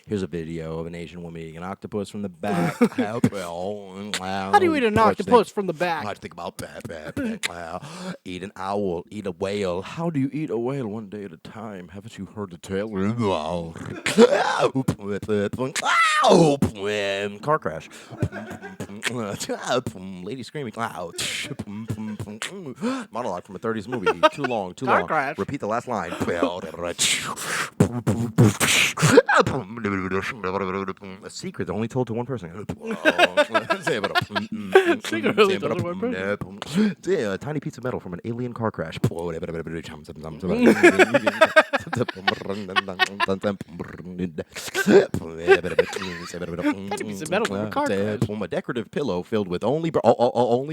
Here's a video of an Asian woman eating an octopus from the back. How do you eat an octopus from the back? I think about eat an owl, eat a whale. How do you eat a whale one day at a time? Haven't you heard the tale? Car crash. Lady screaming. Monologue from a 30s movie. Too long. Car crash. Repeat the last line. A secret only told to one person. Secret only told to one person. A tiny piece of metal from an alien car crash. A decorative pillow filled with only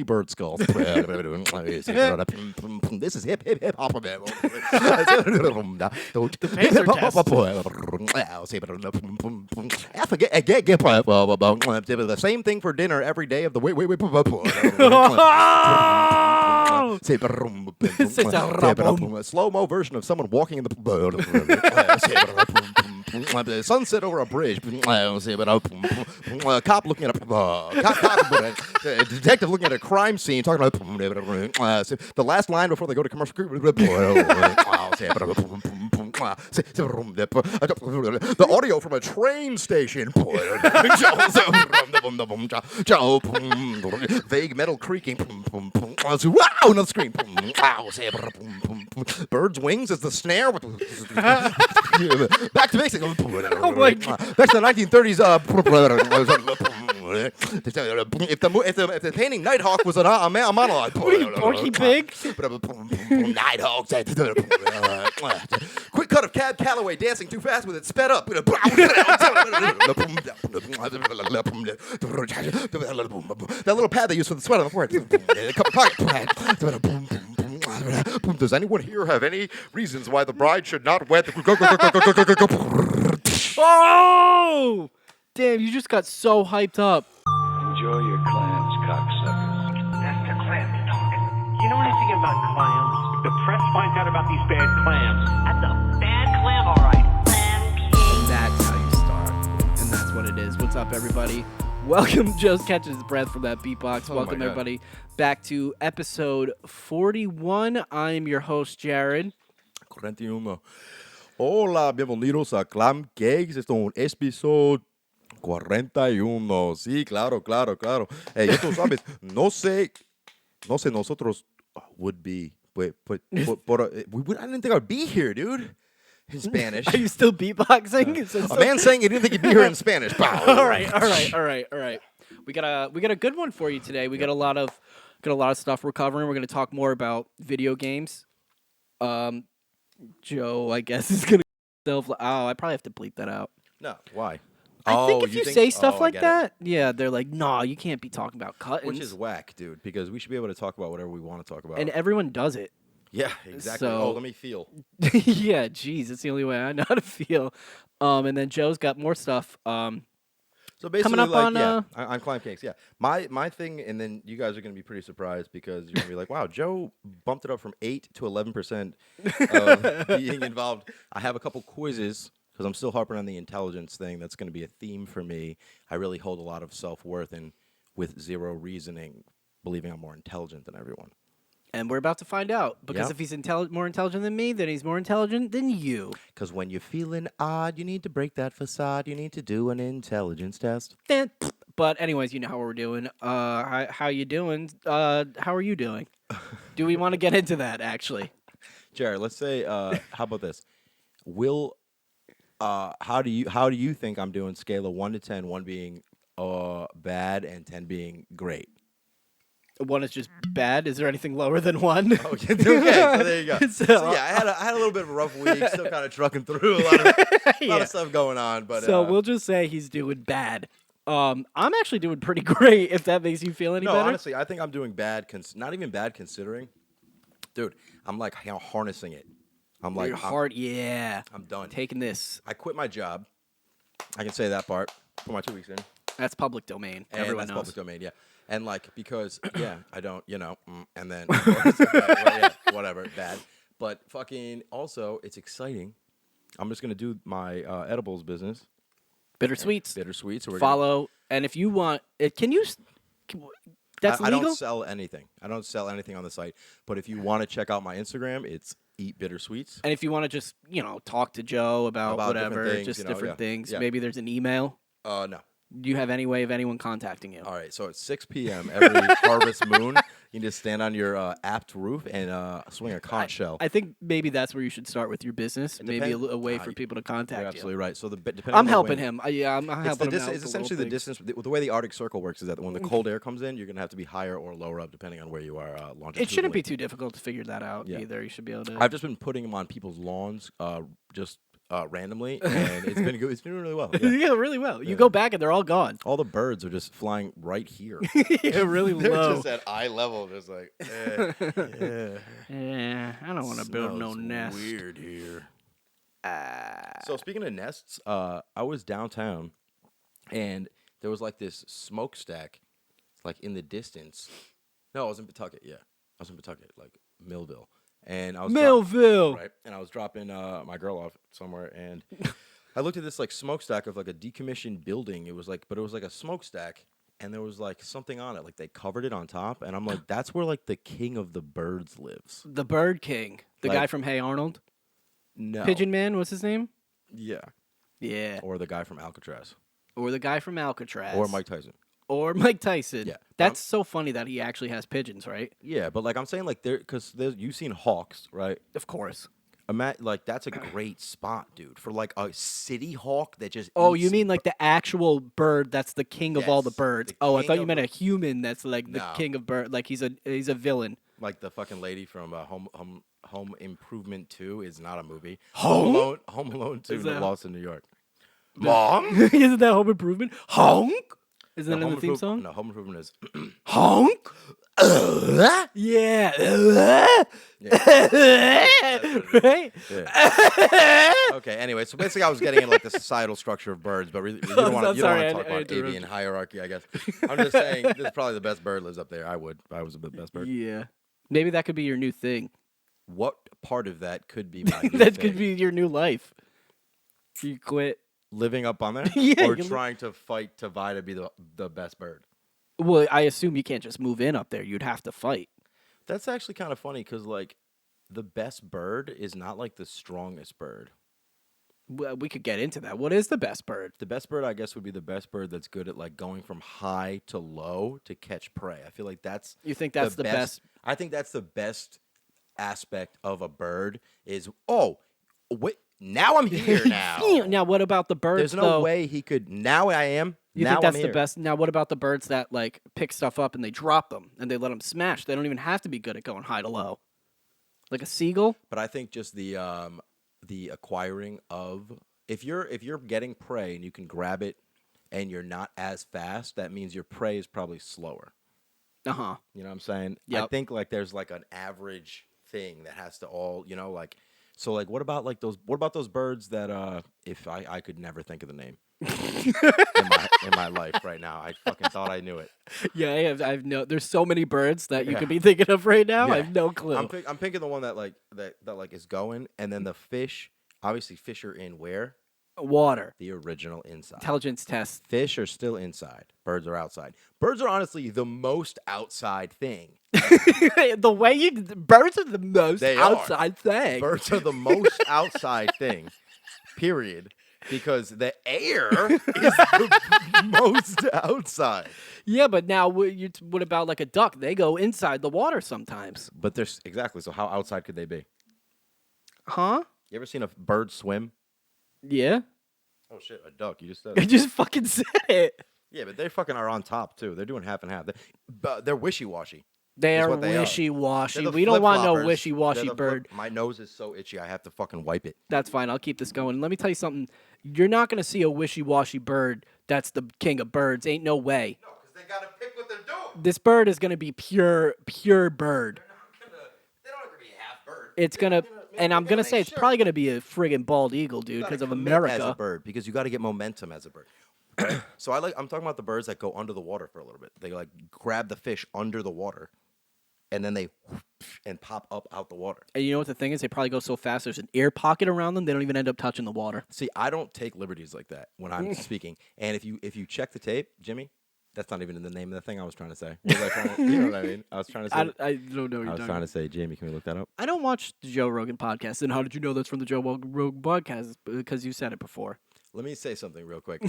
bird skulls. This is hip hop. The pacer test. The same thing for dinner every day of the wait. A slow-mo version of someone walking in the sunset over a bridge. Cop looking at a detective looking at a crime scene, talking about the last line before they go to commercial. The audio from a train station. Vague metal creaking. Another scream. Bird's wings as the snare. Back to basics. Oh my God. Back to the 1930s. If the painting Nighthawk was a monologue. What are you, Porky Pig? Nighthawk. Quick cut of Cab Calloway dancing too fast with it sped up. That little pad they use for the sweat on the forehead. Does anyone here have any reasons why the bride should not wed the... Oh! Damn, you just got so hyped up. Enjoy your clams, cocksuckers. That's the clam talk. You know anything about clams? The press finds out about these bad clams. That's a bad clam, all right. And that's how you start. And that's what it is. What's up, everybody? Welcome, Joe catches his breath from that beatbox. Oh Welcome, everybody, back to episode 41. I'm your host, Jared. 41. Hola, bienvenidos a Clam Cakes. Esto es un episodio 41. Sí, claro. Hey, tú sabes, no sé nosotros would be, but I didn't think I'd be here, dude. In Spanish. Are you still beatboxing? A man saying he didn't think he'd be here in Spanish. All right. We got a good one for you today. We got a lot of stuff we're covering. We're going to talk more about video games. Joe, I guess, is going to I probably have to bleep that out. No, why? I think if you say stuff like that, yeah, they're like, nah, you can't be talking about cuttings. Which is whack, dude, because we should be able to talk about whatever we want to talk about. And everyone does it. Yeah, exactly. So, let me feel. Yeah, geez, it's the only way I know how to feel. And then Joe's got more stuff. So basically, coming up on on Clam Cakes, yeah. My thing, and then you guys are going to be pretty surprised because you're going to be like, wow, Joe bumped it up from 8 to 11% of being involved. I have a couple quizzes because I'm still harping on the intelligence thing. That's going to be a theme for me. I really hold a lot of self-worth and with zero reasoning, believing I'm more intelligent than everyone. And we're about to find out. Because if he's more intelligent than me, then he's more intelligent than you. Because when you're feeling odd, you need to break that facade. You need to do an intelligence test. But anyways, you know how we're doing. How you doing? How are you doing? Do we want to get into that, actually? Jared, let's say, how about this? How do you think I'm doing? Scale of 1 to 10, 1 being bad and 10 being great. 1 is just bad. Is there anything lower than 1? Okay, so there you go. So yeah, I had a little bit of a rough week. Still kind of trucking through a lot of stuff going on. But so we'll just say he's doing bad. I'm actually doing pretty great. If that makes you feel any better. No, honestly, I think I'm doing bad. Not even bad considering, dude. I'm like harnessing it. I'm like yeah. I'm done. Taking this. I quit my job. I can say that part for my 2 weeks in. That's public domain. And everyone that's knows. Public domain, yeah. And because I don't, and then whatever, bad. But fucking also, it's exciting. I'm just gonna do my edibles business. Bittersweets. Bittersweet. So we're Follow, and if you want, can you? That's I legal. don't sell anything. I don't sell anything on the site. But if you want to check out my Instagram, it's Eat Bittersweets. And if you want to just talk to Joe about different whatever, things, just different things. Yeah. Maybe there's an email. No. Do you have any way of anyone contacting you? All right, so at 6 p.m. every harvest moon, you need to stand on your apt roof and swing a conch shell. I think maybe that's where you should start with your business. Maybe a way for people to contact You're you. absolutely right. So depending I'm on the helping wind, him. I'm helping him out. It's essentially the distance. The way the Arctic Circle works is that when the cold air comes in, you're going to have to be higher or lower up depending on where you are longitudinally. It shouldn't be too difficult to figure that out either. You should be able to. I've just been putting them on people's lawns just randomly, and it's been good. It's been really well. Yeah. Yeah, really well. You go back and they're all gone. All the birds are just flying right here. Yeah, really They're low. just at eye level, just like, Yeah, I don't want to build no Smells nest. Weird here. So speaking of nests, I was downtown, and there was like this smokestack, like in the distance. No, I was in Pawtucket. Yeah, I was in Pawtucket, like Millville, and I was Millville. right, and I was dropping my girl off somewhere, and I looked at this like smokestack of like a decommissioned building. It was like a smokestack, and there was like something on it, like they covered it on top, and I'm like, that's where like the king of the birds lives. The Bird King, the Like- guy from Hey Arnold, No, Pigeon Man. What's his name? Yeah, Yeah, or the guy from Alcatraz, or the guy from Alcatraz, or Mike Tyson. or Mike Tyson. Yeah. That's so funny that he actually has pigeons, right? Yeah, but like I'm saying, like because you've seen hawks, right? Of course. Like that's a great spot, dude, for like a city hawk that just. Oh, eats you mean like the actual bird that's the king of all the Yes, birds? the Oh, I king thought you of meant the- a human that's like the No. king of bird. Like he's a villain. like the fucking lady from Home Improvement 2 is not a movie. Home? Home Alone 2, Is that- Lost in New York. Mom. Isn't that Home Improvement? Honk. Isn't No, that in the Home theme Improve- song? No, Home Improvement is. Honk. Yeah. Right? Yeah. Okay. Anyway, so basically, I was getting into like the societal structure of birds, but really, you don't want I'm to sorry, talk I about interrupted. avian hierarchy. I guess I'm just saying this is probably the best bird lives up there. I would, if I was the best bird. Yeah. Maybe that could be your new thing. What part of that could be my new That thing? could be your new life. You quit. Living up on there, Yeah, or you can trying to fight to vie to be the best bird. Well, I assume you can't just move in up there. You'd have to fight. That's actually kind of funny because like the best bird is not like the strongest bird. Well, we could get into that. What is the best bird? The best bird, I guess, would be the best bird that's good at like going from high to low to catch prey. I feel like that's You think that's the best? I think that's the best aspect of a bird is wait, now I'm here now. Now, what about the birds? There's no though? way he could. Now I am. You now think that's I'm the here. best? Now, what about the birds that like pick stuff up and they drop them and they let them smash? They don't even have to be good at going high to low. Like a seagull. But I think just the acquiring of if you're getting prey and you can grab it and you're not as fast, that means your prey is probably slower. Uh huh. You know what I'm saying? I Yep. think like there's like an average thing that has to all, like so like what about those birds that if I could never think of the name in my life right now. I fucking thought I knew it. Yeah, I've no. There's so many birds that you Yeah. could be thinking of right now. Yeah. I have no clue. I'm picking the one that like that like is going, and then the fish. Obviously, fish are in where? Water. The original inside. Intelligence test. Fish are still inside. Birds are outside. Birds are honestly the most outside thing. The way birds are the most They are. outside thing. Birds are the most outside thing. Period. Because the air is the most outside. Yeah, but now what about like a duck? They go inside the water sometimes. But there's exactly. So how outside could they be? Huh? You ever seen a bird swim? Yeah. Oh shit, a duck. You just said. I just fucking said it. Yeah, but they fucking are on top too. They're doing half and half. They're wishy-washy. They Is are what they are. wishy-washy. They're the We don't want no flip-floppers. wishy-washy They're the bird. My nose is so itchy. I have to fucking wipe it. That's fine. I'll keep this going. Let me tell you something. You're not going to see a wishy-washy bird that's the king of birds. Ain't no way. No, because they gotta pick what they're doing. This bird is going to be pure bird. They don't have to be half bird. It's going to, and I'm going to say it's probably going to be a friggin' bald eagle, dude, because of as a America. bird because you got to get momentum as a bird. So I'm talking about the birds that go under the water for a little bit. They like grab the fish under the water, and then they and pop up out the water. And you know what the thing is? They probably go so fast. There's an air pocket around them. They don't even end up touching the water. See, I don't take liberties like that when I'm speaking. And if you check the tape, Jimmy, that's not even in the name of the thing I was trying to say. Was I trying to, you know what I mean? I was trying to say. I don't know what I you're was talking trying about. to say, Jamie, can we look that up? I don't watch the Joe Rogan podcast. And how did you know that's from the Joe Rogan podcast? Because you said it before. Let me say something real quick.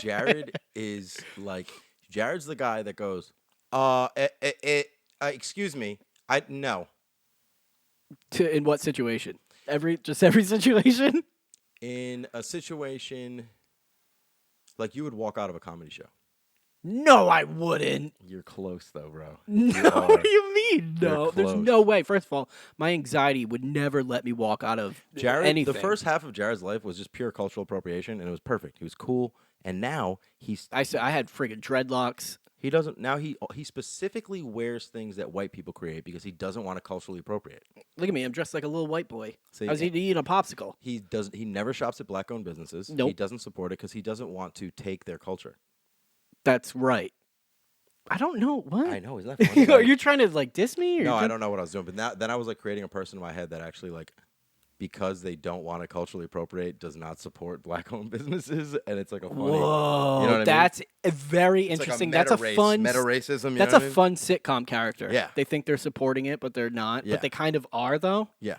Jared is like, Jared's the guy that goes, excuse me, no. In what situation? Every situation? In a situation, like you would walk out of a comedy show. No, I wouldn't. You're close though, bro. No, what do you mean? No, You're there's close. no way. First of all, my anxiety would never let me walk out of Jared, anything. the first half of Jared's life was just pure cultural appropriation, and it was perfect. He was cool, and now I had friggin' dreadlocks. he doesn't. Now he specifically wears things that white people create because he doesn't want to culturally appropriate. Look at me, I'm dressed like a little white boy. See, I was eating a popsicle. He doesn't. He never shops at black-owned businesses. Nope. He doesn't support it because he doesn't want to take their culture. That's right. I don't know what. I know, isn't that funny? Are Like- you trying to like diss me? Or No, I don't know what I was doing. But then I was like creating a person in my head that actually like, because they don't want to culturally appropriate, does not support black-owned businesses, and it's like a funny. Whoa, you know what I mean? that's a very It's like interesting. a That's a meta-race- fun. meta-racism. You That's know a what I mean? fun sitcom character. Yeah. They think they're supporting it, but they're not. Yeah. But they kind of are, though. Yeah.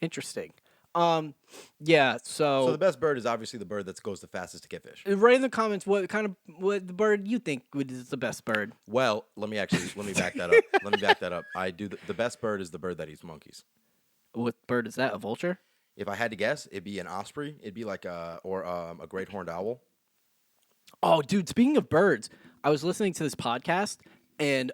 Interesting. Yeah. So So, the best bird is obviously the bird that goes the fastest to get fish. write in the comments what the bird you think is the best bird. Well, let me back that up. Let me back that up. I do the best bird is the bird that eats monkeys. What bird is that? A vulture? If I had to guess, it'd be an osprey. It'd be like a great horned owl. Oh, dude. Speaking of birds, I was listening to this podcast, and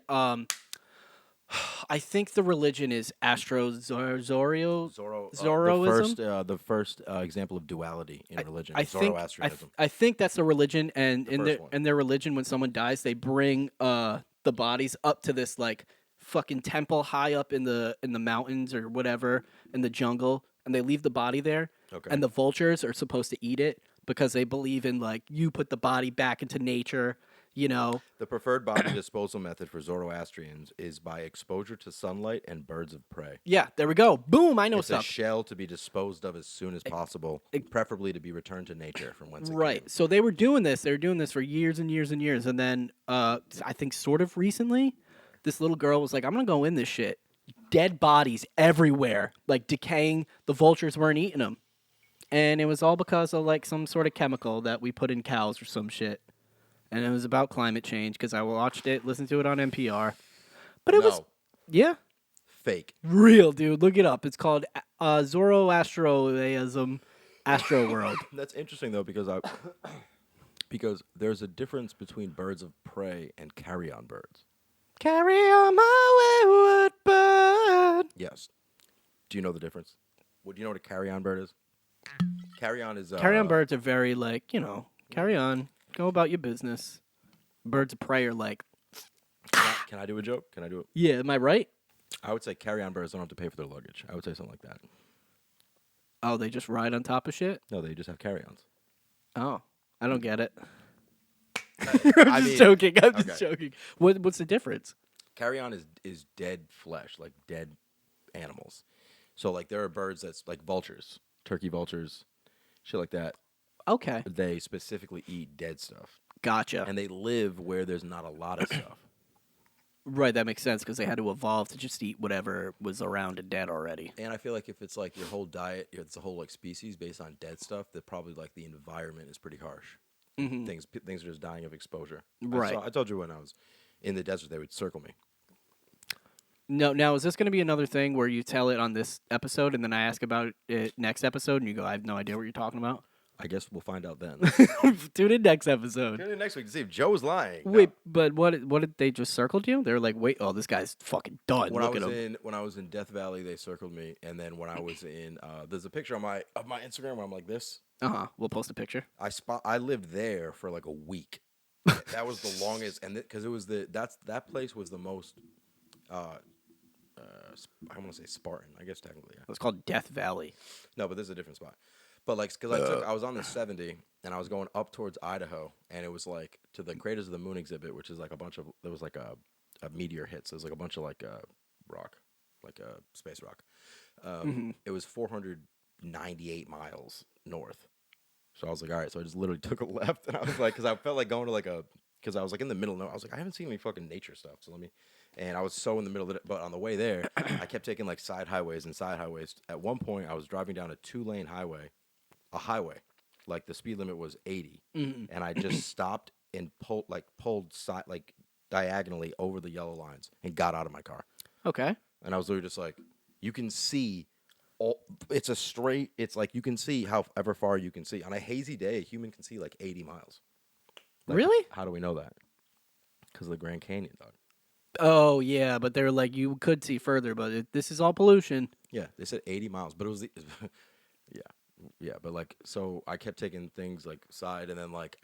I think the religion is Zoroastrianism. The first example of duality in religion. I think Zoroastrianism. I think that's the religion, and in first one. their religion, when someone dies, they bring the bodies up to this like fucking temple high up in the mountains or whatever in the jungle, and they leave the body there. Okay. And the vultures are supposed to eat it because they believe in like you put the body back into nature. You know, The preferred body disposal method for Zoroastrians is by exposure to sunlight and birds of prey. yeah. There we go. Boom. I know It's a stuff. shell to be disposed of as soon as possible, preferably to be returned to nature from whence it Right. came. So they were doing this. They were doing this for years and years and years. And then I think sort of recently, this little girl was like, I'm going to go in this shit. Dead bodies everywhere, like decaying. The vultures weren't eating them. And it was all because of like some sort of chemical that we put in cows or some shit. And it was about climate change because I watched it, listened to it on NPR. But it was, No. yeah, Fake. real, dude. Look it up. It's called Zoroastrianism Astro World. That's interesting though because there's a difference between birds of prey and carrion birds. Carry on my wayward bird. Yes. Do you know the difference? Would you know what a carrion bird is? Carrion is Carry-on birds are very like, carry on, go about your business. Birds of prey are like, Can I do a joke? Can I do it? yeah, am I right? I would say carrion birds don't have to pay for their luggage. I would say something like that. Oh, they just ride on top of shit? No, they just have carry-ons. Oh, I don't get it. I mean, Joking. I'm just okay. joking. What's the difference? Carrion is dead flesh, like dead animals. So like there are birds that's like vultures, turkey vultures, shit like that. Okay, They specifically eat dead stuff, gotcha. and they live where there's not a lot of stuff. Right, that makes sense because they had to evolve to just eat whatever was around and dead already. And I feel like if it's like your whole diet, it's a whole like species based on dead stuff, that probably like the environment is pretty harsh. Things are just dying of exposure. Right. I told you when I was in the desert, they would circle me. No, now is this going to be another thing where you tell it on this episode and then I ask about it next episode and you go, I have no idea what you're talking about? I guess we'll find out then. Tune in next episode. Tune in next week to see if Joe's lying. No. Wait, but what did they just circled you? They were like, wait, oh, this guy's fucking done. When Look at him. when I was in Death Valley, they circled me, and then when I was in, there's a picture on my Instagram where I'm like this. We'll post a picture. I lived there for like a week. That was the longest, and because it was that place was the most, I want to say Spartan, I guess technically. Yeah. It's called Death Valley. No, but this is a different spot. But like, because I was on the 70, and I was going up towards Idaho, and it was like to the Craters of the Moon exhibit, which is like there was like a a meteor hits. It was like a bunch of like rock, like space rock. It was 498 miles north. So I was like, all right. So I just literally took a left, and I was like, because I felt like going to like because I was like in the middle. I was like, I haven't seen any fucking nature stuff. So and I was so in the middle of it. But on the way there, I kept taking like side highways and side highways. At one point, I was driving down a 2-lane highway, like the speed limit was 80, and I just stopped and pulled side like diagonally over the yellow lines and got out of my car. Okay. And I was literally just like, you can see. It's like you can see however far you can see. On a hazy day, a human can see like 80 miles. Like, Really? How do we know that? Because of the Grand Canyon, dog. Oh yeah, but they're like you could see further, but this is all pollution. Yeah, they said 80 miles, but it was yeah, but like so I kept taking things like side, and then like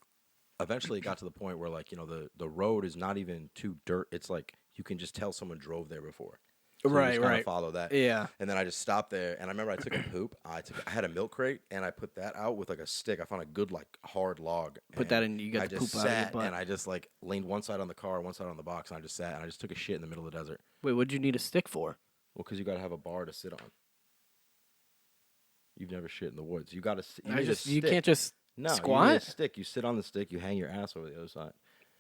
eventually it got to the point where like the road is not even too dirt. It's like you can just tell someone drove there before. So you just kinda follow that. Yeah. And then I just stopped there, and I remember I took a poop. I had a milk crate, and I put that out with like a stick. I found a good like hard log. Put that in. You got the poop out of your butt. And I just like leaned one side on the car, one side on the box, and I just sat and I just took a shit in the middle of the desert. Wait, what'd you need a stick for? Well, because you got to have a bar to sit on. You've never shit in the woods. You got to. You can't just squat. You need a squat. stick. You sit on the stick. You hang your ass over the other side.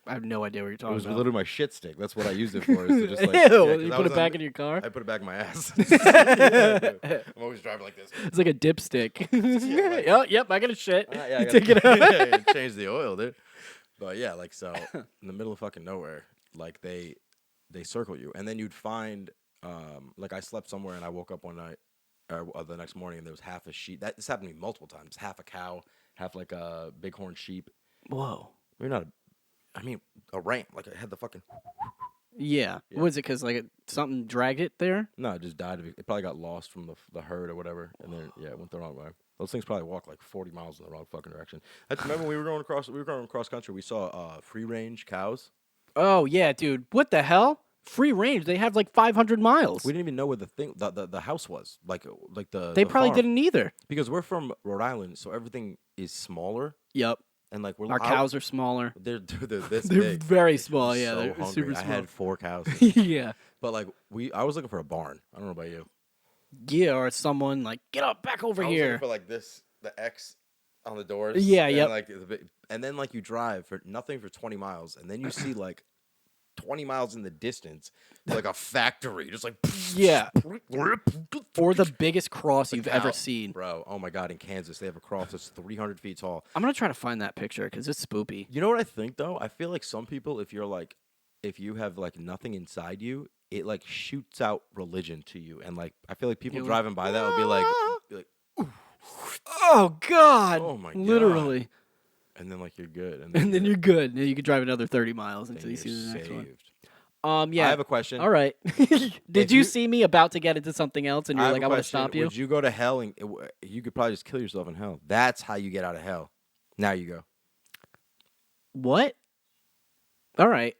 I have no idea what you're It talking was about. literally my shit stick. That's what I used it for. Is to just like, Ew, you put it back in your car? I put it back in my ass. I'm always driving like this. It's like a dipstick. like- Oh, yep, I got a shit. Yeah, You take it out. yeah, change the oil, dude. But yeah, like so, in the middle of fucking nowhere, like they circle you, and then you'd find, like I slept somewhere and I woke up one night, or the next morning, and there was half a sheep. This happened to me multiple times. Half a cow, half like a bighorn sheep. Whoa. A ram. Like it had the fucking. Yeah. Yeah. Was it because like something dragged it there? No, it just died. It probably got lost from the herd or whatever, and then it went the wrong way. Those things probably walked like 40 miles in the wrong fucking direction. I just remember when we were going cross country. We saw free range cows. Oh yeah, dude. What the hell? Free range. They have like 500 miles. We didn't even know where the house was. Like the. They the probably farm. didn't either. Because we're from Rhode Island, so everything is smaller, Yep. and like Our cows are smaller. They're this They're big. very small. Yeah, So they're hungry. super I small. had 4 cows, Yeah. but like I was looking for a barn. I don't know about you. Yeah, or someone like get up back over I was here. looking for like the X on the doors. Yeah, and yep. Like and then like you drive for nothing for 20 miles, and then you see like 20 miles in the distance, like a factory, just like Yeah. Or the biggest cross The you've cow- ever seen. bro. Oh my god, in Kansas they have a cross that's 300 feet tall. I'm gonna try to find that picture because it's spoopy. You know what I think though? I feel like some people, if you have like nothing inside you, it like shoots out religion to you, and like I feel like people You're driving by that would be like, Oh God! Oh my God. Literally. and then like you're good, And then you're good. Then you can drive another 30 miles then until you you're see the next one. saved. Yeah. I have a question. All right. Did If you you- see me about to get into something else and you're have like, a I want to question. stop you? Would you go to hell and you could probably just kill yourself in hell? That's how you get out of hell. Now you go. What? All right.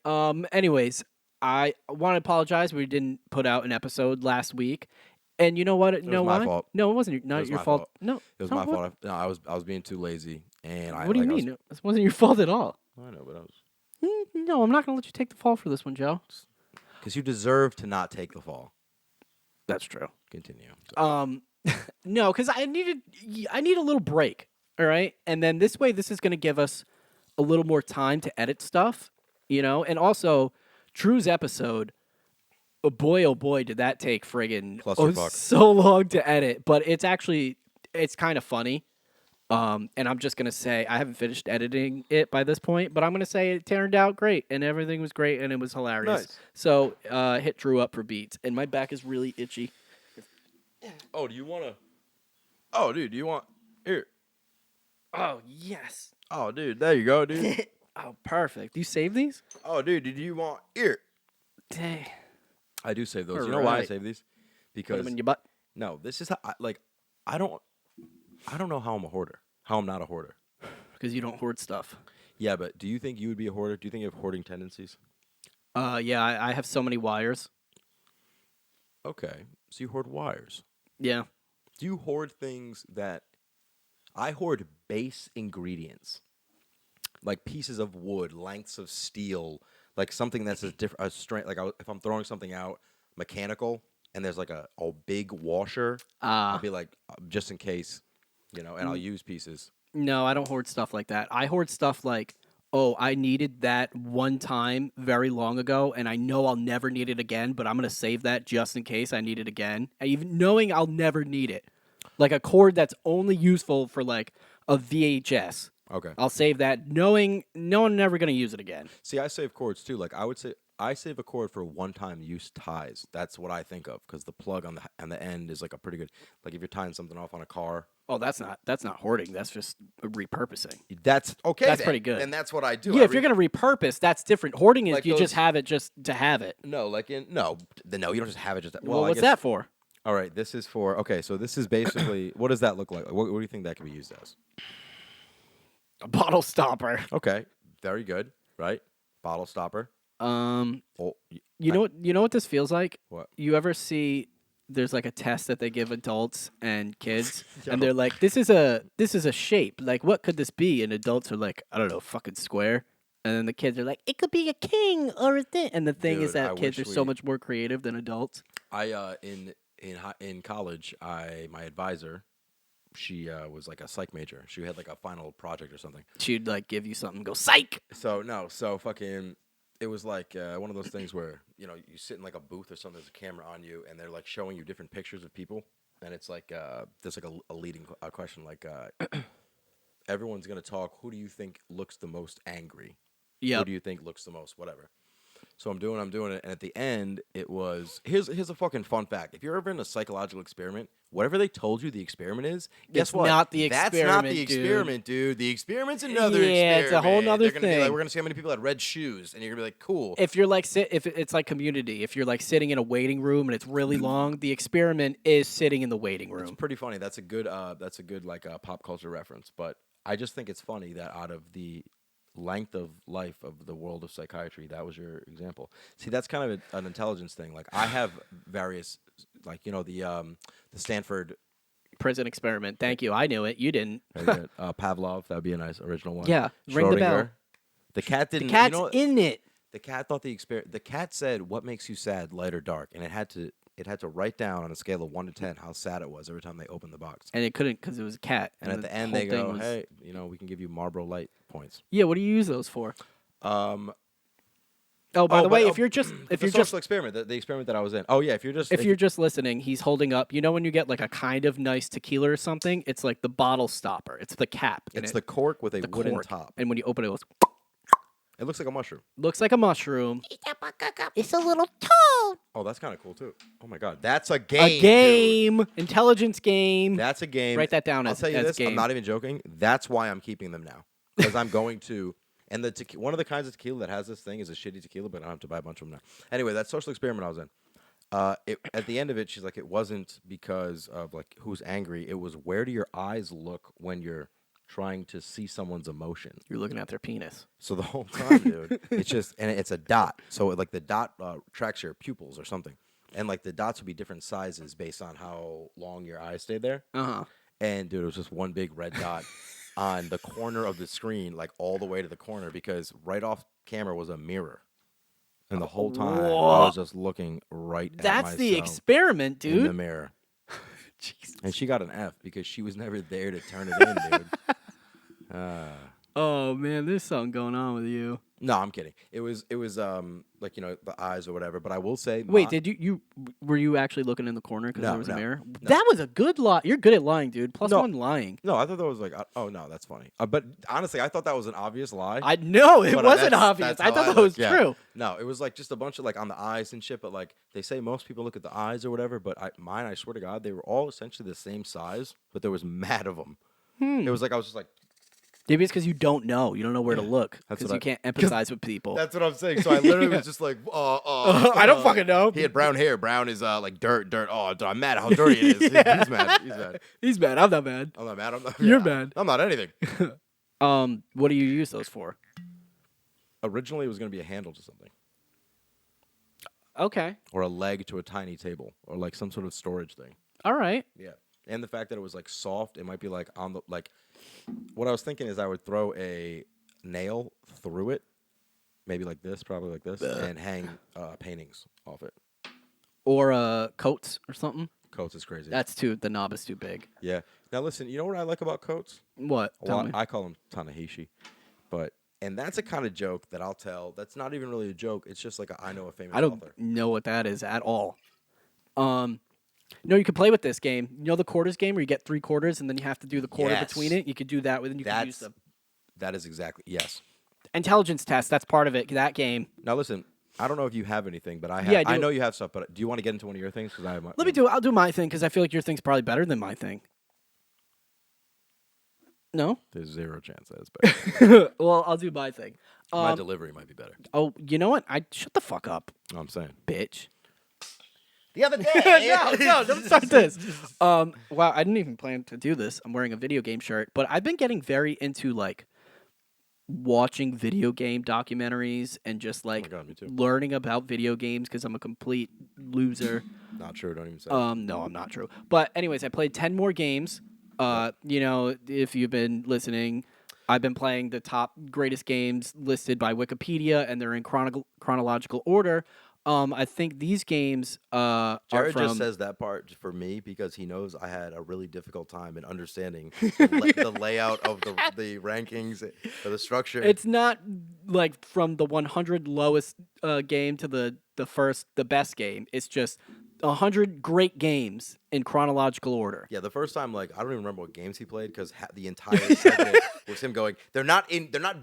Anyways, I want to apologize. We didn't put out an episode last week. And you know what? was No, my why? fault. No, it wasn't your, not was your my fault. fault. No. It was no, my what? fault. No, I was being too lazy, and What do you mean? This wasn't your fault at all. I know, but I was No, I'm not going to let you take the fall for this one, Joe. because you deserve to not take the fall. That's true. Continue. So, No, because I need a little break. All right, and then this way, this is going to give us a little more time to edit stuff, and also Drew's episode. Oh boy, did that take friggin' Clusterfuck. so long to edit, but it's kind of funny. And I'm just gonna say I haven't finished editing it by this point, but I'm gonna say it turned out great and everything was great and it was hilarious. Nice. So hit Drew up for beats, and my back is really itchy. oh, do you want to? Oh, dude, do you want here? Oh yes. Oh, dude, there you go, dude. Oh perfect. Do you save these? oh, dude, did you want here? Dang. I do save those. You know why I Alright. save these? Put Because them in your butt. no, this is how I don't know how I'm a hoarder. How I'm not a hoarder. Because you don't hoard stuff. Yeah, but do you think you would be a hoarder? Do you think you have hoarding tendencies? Yeah, I have so many wires. Okay, so you hoard wires. Yeah. Do you hoard things that I hoard base ingredients, like pieces of wood, lengths of steel, like something that's a straight like if I'm throwing something out mechanical and there's like a big washer, I'll be like just in case, and I'll use pieces. No, I don't hoard stuff like that. I hoard stuff like, oh, I needed that one time very long ago, and I know I'll never need it again, but I'm going to save that just in case I need it again. And even knowing I'll never need it. Like a cord that's only useful for like a VHS. Okay. I'll save that knowing no one never going to use it again. See, I save cords too. Like I would say I save a cord for one-time use ties. That's what I think of because the plug on the end is like a pretty good. Like if you're tying something off on a car. Oh, that's not hoarding. That's just repurposing. That's okay. That's pretty good. And that's what I do. Yeah, if you're gonna repurpose, that's different. Hoarding is Like you those- just have it just to have it. No, like no, you don't just have it just. Well, I what's guess- that for? All right, this is for okay. So this is basically what does that look like? What do you think that can be used as? A bottle stopper. Okay, very good. Right, bottle stopper. Oh, You know what this feels like? What? You ever see there's like a test that they give adults and kids Yo. and they're like this is a shape. Like what could this be? And adults are like, I don't know, fucking square. And then the kids are like, it could be a king or a thing. And the thing is Dude, that I kids are wish so we- much more creative than adults. I in college, my advisor, she was like a psych major. She had like a final project or something. She'd like give you something, go psych. So fucking, it was like one of those things where you sit in like a booth or something. There's a camera on you, and they're like showing you different pictures of people, and it's like there's like a leading question like everyone's gonna talk. Who do you think looks the most angry? Yeah. Who do you think looks the most whatever? So I'm doing it, and at the end, it was here's a fucking fun fact. If you're ever in a psychological experiment, whatever they told you the experiment is, guess It's what? not the That's not experiment, the dude. experiment, dude. The experiment's another Yeah, experiment. it's a whole nother They're gonna be like, thing. we're gonna see how many people had red shoes, and you're gonna be like, cool. If you're like if it's like Community, if you're like sitting in a waiting room and it's really long, the experiment is sitting in the waiting It's room. pretty funny. That's a good like pop culture reference. But I just think it's funny that out of the length of life of the world of psychiatry, that was your example. See, that's kind of an intelligence thing. Like I have various, like the Stanford. Prison experiment. Thank you. I knew it. You didn't. Very good. Pavlov, that would be a nice original one. Yeah, ring the bell. Schrodinger. The cat The didn't. cat's what? in it. The cat thought the cat said, "What makes you sad, light or dark?" And it had to write down on a scale of 1 to 10 how sad it was every time they opened the box. And it couldn't because it was a cat. And at the end, whole they thing go, was- "Hey, we can give you Marlboro Light points." Yeah, what do you use those for? Um, Oh, by the way, but, if you're just the social experiment, the experiment that I was in. Oh yeah, if you're just listening, he's holding up. You know when you get like a kind of nice tequila or something, it's like the bottle stopper. It's the cap. and it's it- the cork with a the wooden cork. top. And when you open it, it goes, It looks like a mushroom. looks like a mushroom. It's a little toad. Oh, that's kind of cool too. Oh my god, that's a game. A dude. game, intelligence game. That's a game. Write that down I'll as- tell you as this. I'm game. not even joking. That's why I'm keeping them now because I'm going to. And one of the kinds of tequila that has this thing is a shitty tequila, but I don't have to buy a bunch of them now. Anyway, that social experiment I was in. At the end of it, she's like, it wasn't because of like who's angry. It was where do your eyes look when you're trying to see someone's emotion. You're looking at their penis. So the whole time, dude, it's just and it's a dot. So like the dot tracks your pupils or something, and like the dots would be different sizes based on how long your eyes stayed there. Uh-huh. And dude, it was just one big red dot on the corner of the screen, like all the way to the corner, because right off camera was a mirror. And the whole time I was just looking right at That's myself the experiment, in the dude. mirror. Jesus. And she got an F because she was never there to turn it in, dude. Oh man, there's something going on with you. No, I'm kidding. It was like the eyes or whatever. But I will say, Wait, did you were you actually looking in the corner because No, there was a no, mirror? no. That was a good lie. You're good at lying, dude. Plus No. one lying. No, I thought that was like, oh no, that's funny. But honestly, I thought that was an obvious lie. I know it But, wasn't that's obvious. I how thought that look, was yeah. true. No, it was like just a bunch of like on the eyes and shit. But like they say, most people look at the eyes or whatever. But mine, I swear to God, they were all essentially the same size, but there was mad of them. It was like I was just like. Maybe it's because you don't know. You don't know where to look That's because what you can't empathize with people. That's what I'm saying. So I literally was just like, I don't fucking know. He had brown hair. Brown is like dirt. Oh, I'm mad how dirty it is. Yeah. He's mad. He's mad. He's mad. I'm not mad. I'm not mad. I'm not. You're yeah, mad. I'm not anything. What do you use those for? Originally, it was going to be a handle to something, Okay. or a leg to a tiny table, or like some sort of storage thing. All right. Yeah, and the fact that it was like soft, it might be like on the like. What I was thinking is I would throw a nail through it, maybe like this, probably like this, and hang paintings off it. Or coats or something. Coats is crazy. The knob is too big. Yeah. Now listen, you know what I like about coats? What? Tell me. I call them Tanahashi, and that's a kind of joke that I'll tell. That's not even really a joke. It's just like I know a famous I don't author. know what that is at all. No, you can play with this game. You know the quarters game where you get 3 quarters and then you have to do the quarter Yes. between it? You could do that with, and you can use the That is exactly, yes. intelligence test. That's part of it, that game. Now listen, I don't know if you have anything, but I have. Yeah, I I do. know you have stuff, but do you want to get into one of your things? Because I have my, I'll do my thing because I feel like your thing's probably better than my thing. No? There's 0 chance that it's better. Well, I'll do my thing. My delivery might be better. Oh, you know what? Shut the fuck up, No, I'm saying. bitch. The other day. No, don't start this. Wow, I didn't even plan to do this. I'm wearing a video game shirt, but I've been getting very into like watching video game documentaries and just like God, me too. learning about video games because I'm a complete loser. Not true. Don't even say. No, I'm not true. But anyways, I played 10 more games. You know, if you've been listening, I've been playing the top greatest games listed by Wikipedia, and they're in chronological order. I think these games are Jared from... just says that part for me because he knows I had a really difficult time in understanding the layout of the rankings or the structure. It's not like from the 100 lowest game to the best game. It's just 100 great games in chronological order. Yeah, the first time, like, I don't even remember what games he played because the entire segment was him going, they're not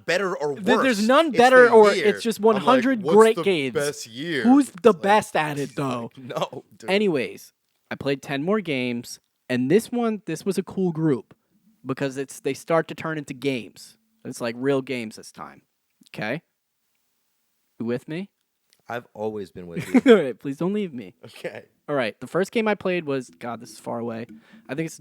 better or worse. There's none It's better the or year." it's just I'm like, 100 "What's great the games. best year? Who's the Like, best at it though? No, dude. Anyways, I played 10 more games, and this was a cool group because they start to turn into games. It's like real games this time. Okay? You with me? I've always been with you. All right, please don't leave me. Okay. All right, the first game I played was, God, this is far away. I think it's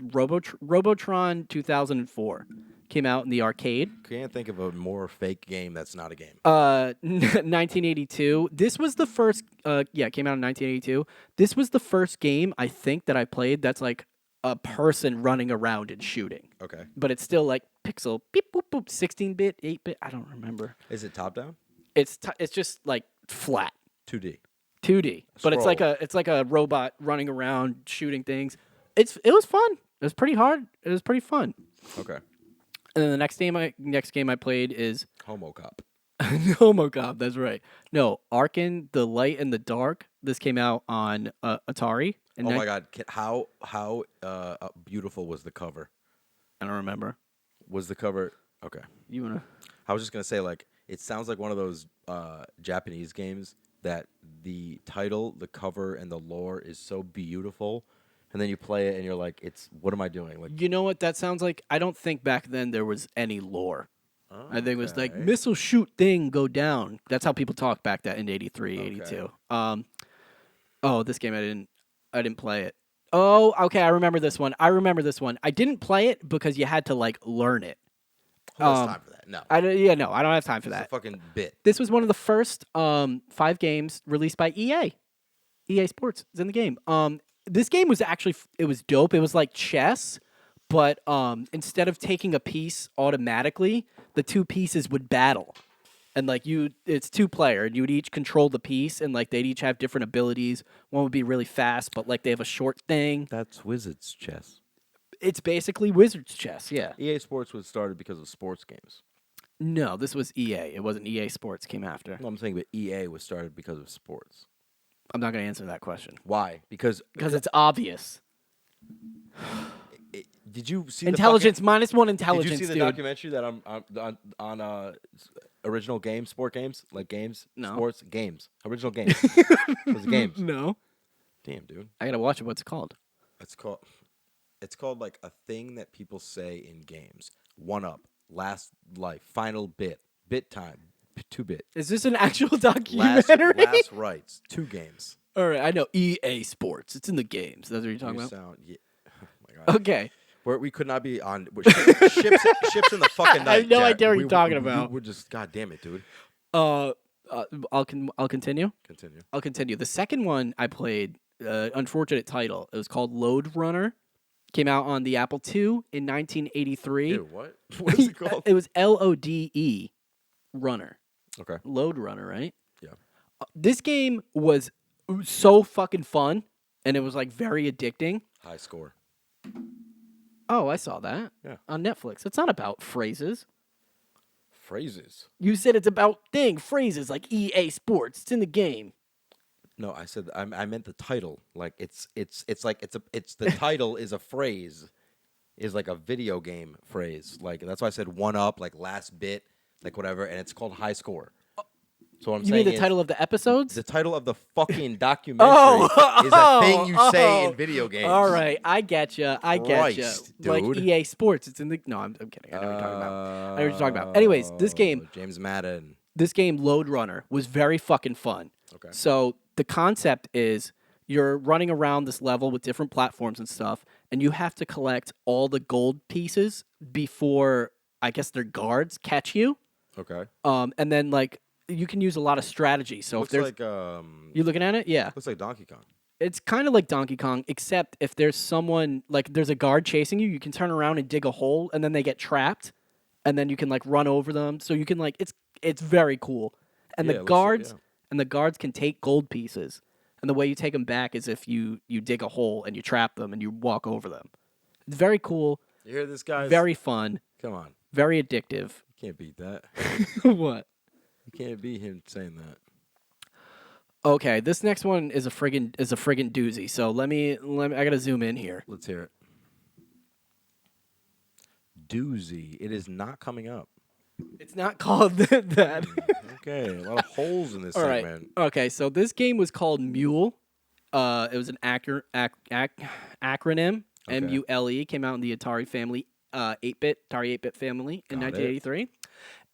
Robotron 2004. Came out in the arcade. Can't think of a more fake game that's not a game. 1982. This was the first, it came out in 1982. This was the first game, I think, that I played that's like a person running around and shooting. Okay. But it's still like pixel, beep, boop, boop, 16-bit, 8-bit, I don't remember. Is it top down? It's just like flat. 2D. 2D, but it's like a robot running around shooting things. It was fun. It was pretty hard. It was pretty fun. Okay. And then the next game I played is Homo Cop. Homo Cop. That's right. No, Arkin: The Light and the Dark. This came out on Atari. Oh my God! How beautiful was the cover? I don't remember. Was the cover okay? You wanna? I was just gonna say, like, it sounds like one of those Japanese games that the title, the cover, and the lore is so beautiful, and then you play it and you're like, what am I doing? Like, You know what that sounds like? I don't think back then there was any lore. I think it was like missile shoot thing go down. That's how people talk back that in 83, 82. Oh, this game I didn't play it. Oh, okay, I remember this one. I didn't play it because you had to like learn it. who has time for that? No, I don't have time for it's a that. fucking bit. This was one of the first 5 games released by EA. EA Sports is in the game. This game was actually it was dope. It was like chess, but instead of taking a piece automatically, the 2 pieces would battle. And like it's 2-player, and you would each control the piece, and like they'd each have different abilities. One would be really fast, but like they have a short thing. That's Wizards chess. It's basically Wizard's chess, yeah. EA Sports was started because of sports games. No, this was EA. It wasn't EA Sports came after. No, I'm saying, but EA was started because of sports. I'm not going to answer that question. Why? Because Because it's obvious. did you see Intelligence, -1 Did intelligence, you see the dude. documentary that on original games, sport games, like games, No. sports games, original games, it was games. No. Damn, dude, I got to watch it. What's it called? it's called like a thing that people say in games. 1-up, last life, final bit time, 2-bit, Is this an actual documentary? last rights, 2 games. All right, I know EA Sports. It's in the games. That's what you're talking You about. sound, yeah. Oh my God. Okay. We could not be on ships in the fucking night. I have no Jack. idea what We- you're talking we- about. We're just, God damn it, dude. I'll continue. Continue. I'll continue. The second one I played, unfortunate title. It was called Load Runner. Came out on the Apple II in 1983. Ew, what? What is it called? It was LODE Runner. Okay. Load Runner, right? Yeah. This game was so fucking fun, and it was like very addicting. High score. Oh, I saw that. Yeah. On Netflix. It's not about phrases. Phrases. You said it's about phrases like EA Sports. It's in the game. No, I said I meant the title. Like it's the title is a phrase, is like a video game phrase. Like that's why I said one up, like last bit, like whatever, and it's called High Score. So what I'm You saying mean the is title of the episodes? the title of the fucking documentary is a thing you say in video games. All right, I get you. I get you. Christ, Like dude. EA Sports. It's in the. No, I'm kidding. I know what you're talking about. I know what you're talking about. Anyways, this game, James Madden. Load Runner, was very fucking fun. Okay. So the concept is you're running around this level with different platforms and stuff, and you have to collect all the gold pieces before I guess their guards catch you. Okay. And then like you can use a lot of strategy. So Looks if there's like you looking at it, yeah, looks like Donkey Kong. it's kind of like Donkey Kong, except if there's someone like there's a guard chasing you, you can turn around and dig a hole, and then they get trapped, and then you can like run over them. So you can like it's very cool, and Yeah, the it looks like- guards yeah. and the guards can take gold pieces, and the way you take them back is if you dig a hole and you trap them and you walk over them. It's very cool, You hear this, guys? very fun, Come on. very addictive. You can't beat that. What? You can't beat him saying that. Okay, this next one is a friggin' doozy. So let me I gotta zoom in here. Let's hear it. Doozy. It is not coming up. It's not called that. Okay, a lot of holes in this All right. segment. Okay, so this game was called Mule. It was an acronym. Okay. MULE. Came out in the Atari family, 8-bit Atari 8-bit family in Got it. 1983,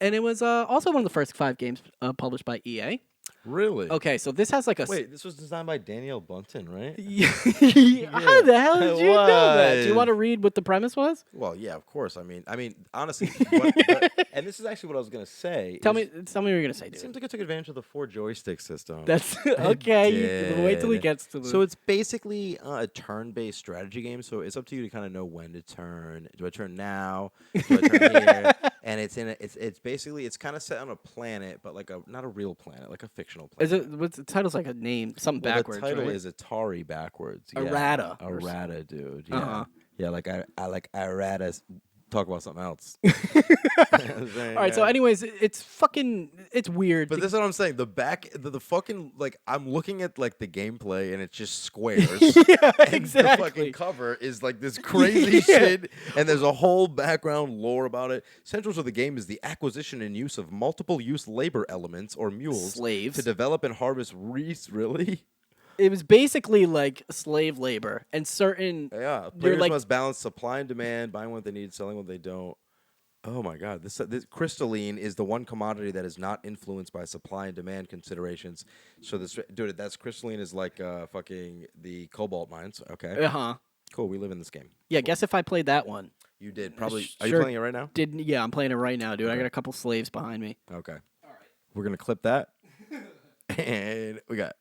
and it was also one of the first 5 games published by EA. Really? Okay, so this has like a Wait, this was designed by Danielle Bunton, right? How the hell did you know that? Do you was. want to read what the premise was? Well, yeah, of course. I mean, honestly, and this is actually what I was gonna say. Tell is- me what you're gonna say, It dude. seems like it took advantage of the 4 joystick system. That's It okay. Wait till he did. gets to the. So it's basically a turn-based strategy game. So it's up to you to kind of know when to turn. Do I turn now? Do I turn here? And it's basically kind of set on a planet, but like not a real planet, like a fictional planet. Is it? What's the title's like a name? Something Well, backwards. the title right? is Atari backwards. Yeah. Errata or Errata, dude. Yeah. Uh-huh. Yeah, like I like errata. Talk about something else. All right. So, anyways, it's weird. But this is what I'm saying. The fucking like I'm looking at like the gameplay and it's just squares. yeah, And the exactly. fucking cover is like this crazy shit, and there's a whole background lore about it. Central to the game is the acquisition and use of multiple use labor elements or mules Slaves. to develop and harvest reese. Really? It was basically like slave labor and certain. Yeah. Players like- must balance supply and demand, buying what they need, selling what they don't. Oh my God! This crystalline is the one commodity that is not influenced by supply and demand considerations. So this, dude, that's crystalline is like fucking the cobalt mines. Okay, cool. We live in this game. Yeah. Guess if I played that one. You did probably. Are you Sure playing it right now? Yeah, I'm playing it right now, dude. I Okay. got a couple slaves behind me. Okay. All right. We're gonna clip that, and we got.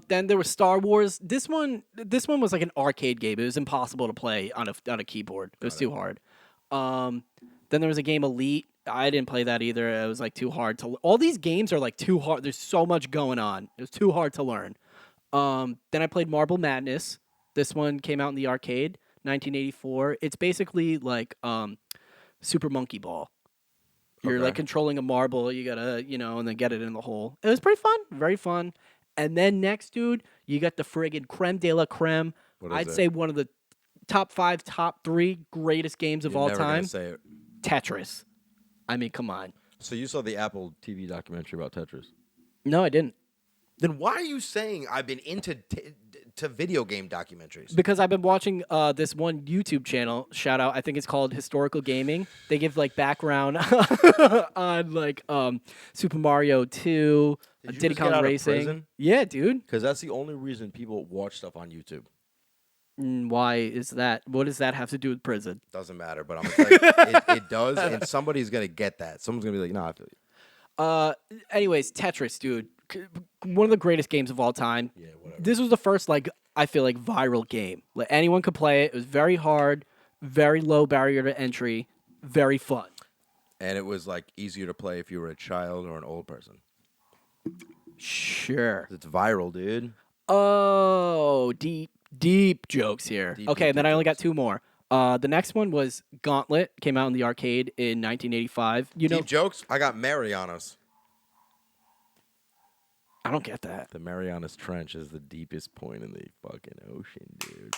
Then there was Star Wars. This one was like an arcade game. It was impossible to play on a keyboard. It was too hard. Then there was a game Elite. I didn't play that either. It was like too hard to. All these games are like too hard. There's so much going on. It was too hard to learn. Then I played Marble Madness. This one came out in the arcade, 1984. It's basically like Super Monkey Ball. You're Okay. like controlling a marble. You gotta, and then get it in the hole. It was pretty fun. Very fun. And then next, dude, you got the friggin' creme de la creme. What is I'd it? say one of the top 5, top 3 greatest games of You're all never gonna time. Say it. Tetris. I mean, come on. So you saw the Apple TV documentary about Tetris. No, I didn't. Then why are you saying I've been into to video game documentaries? Because I've been watching this one YouTube channel, shout out, I think it's called Historical Gaming. They give like background on like Super Mario 2, Did you Diddy just get Kong out of Racing. prison? Yeah, dude. Because that's the only reason people watch stuff on YouTube. Why is that? What does that have to do with prison? Doesn't matter, but I'm gonna tell you, it does, and somebody's gonna get that. Someone's gonna be like, "Nah, I feel you." Anyways, Tetris, dude. One of the greatest games of all time. Yeah, whatever. This was the first, like, I feel like viral game. Like, anyone could play it. It was very hard, very low barrier to entry, very fun. and it was like easier to play if you were a child or an old person. Sure. It's viral, dude. Oh, deep jokes here. Deep, Okay, deep, and then deep I only got jokes. 2 more. The next one was Gauntlet. Came out in the arcade in 1985. You know, Deep jokes. I got Marianas. I don't get that. The Marianas Trench is the deepest point in the fucking ocean, dude.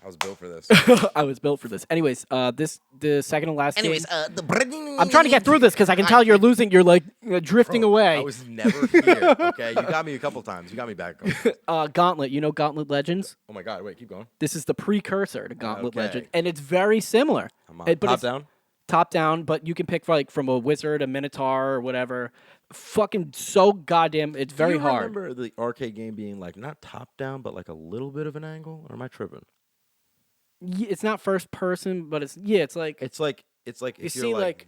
I was built for this. I was built for this. Anyways, the second and last game. the I'm trying to get through this because I can tell you're losing. You're like drifting Bro, away. I was never here. Okay, you got me a couple times. You got me back. Gauntlet. You know Gauntlet Legends. Oh my god! Wait, keep going. This is the precursor to Gauntlet Okay. Legends, and it's very similar. I'm But top it's down. top down, but you can pick like from a wizard, a minotaur, or whatever. Fucking so goddamn. It's very Do you hard. remember the arcade game being like not top down, but like a little bit of an angle? Or am I tripping? It's not first person, but it's like It's like if You you're see, like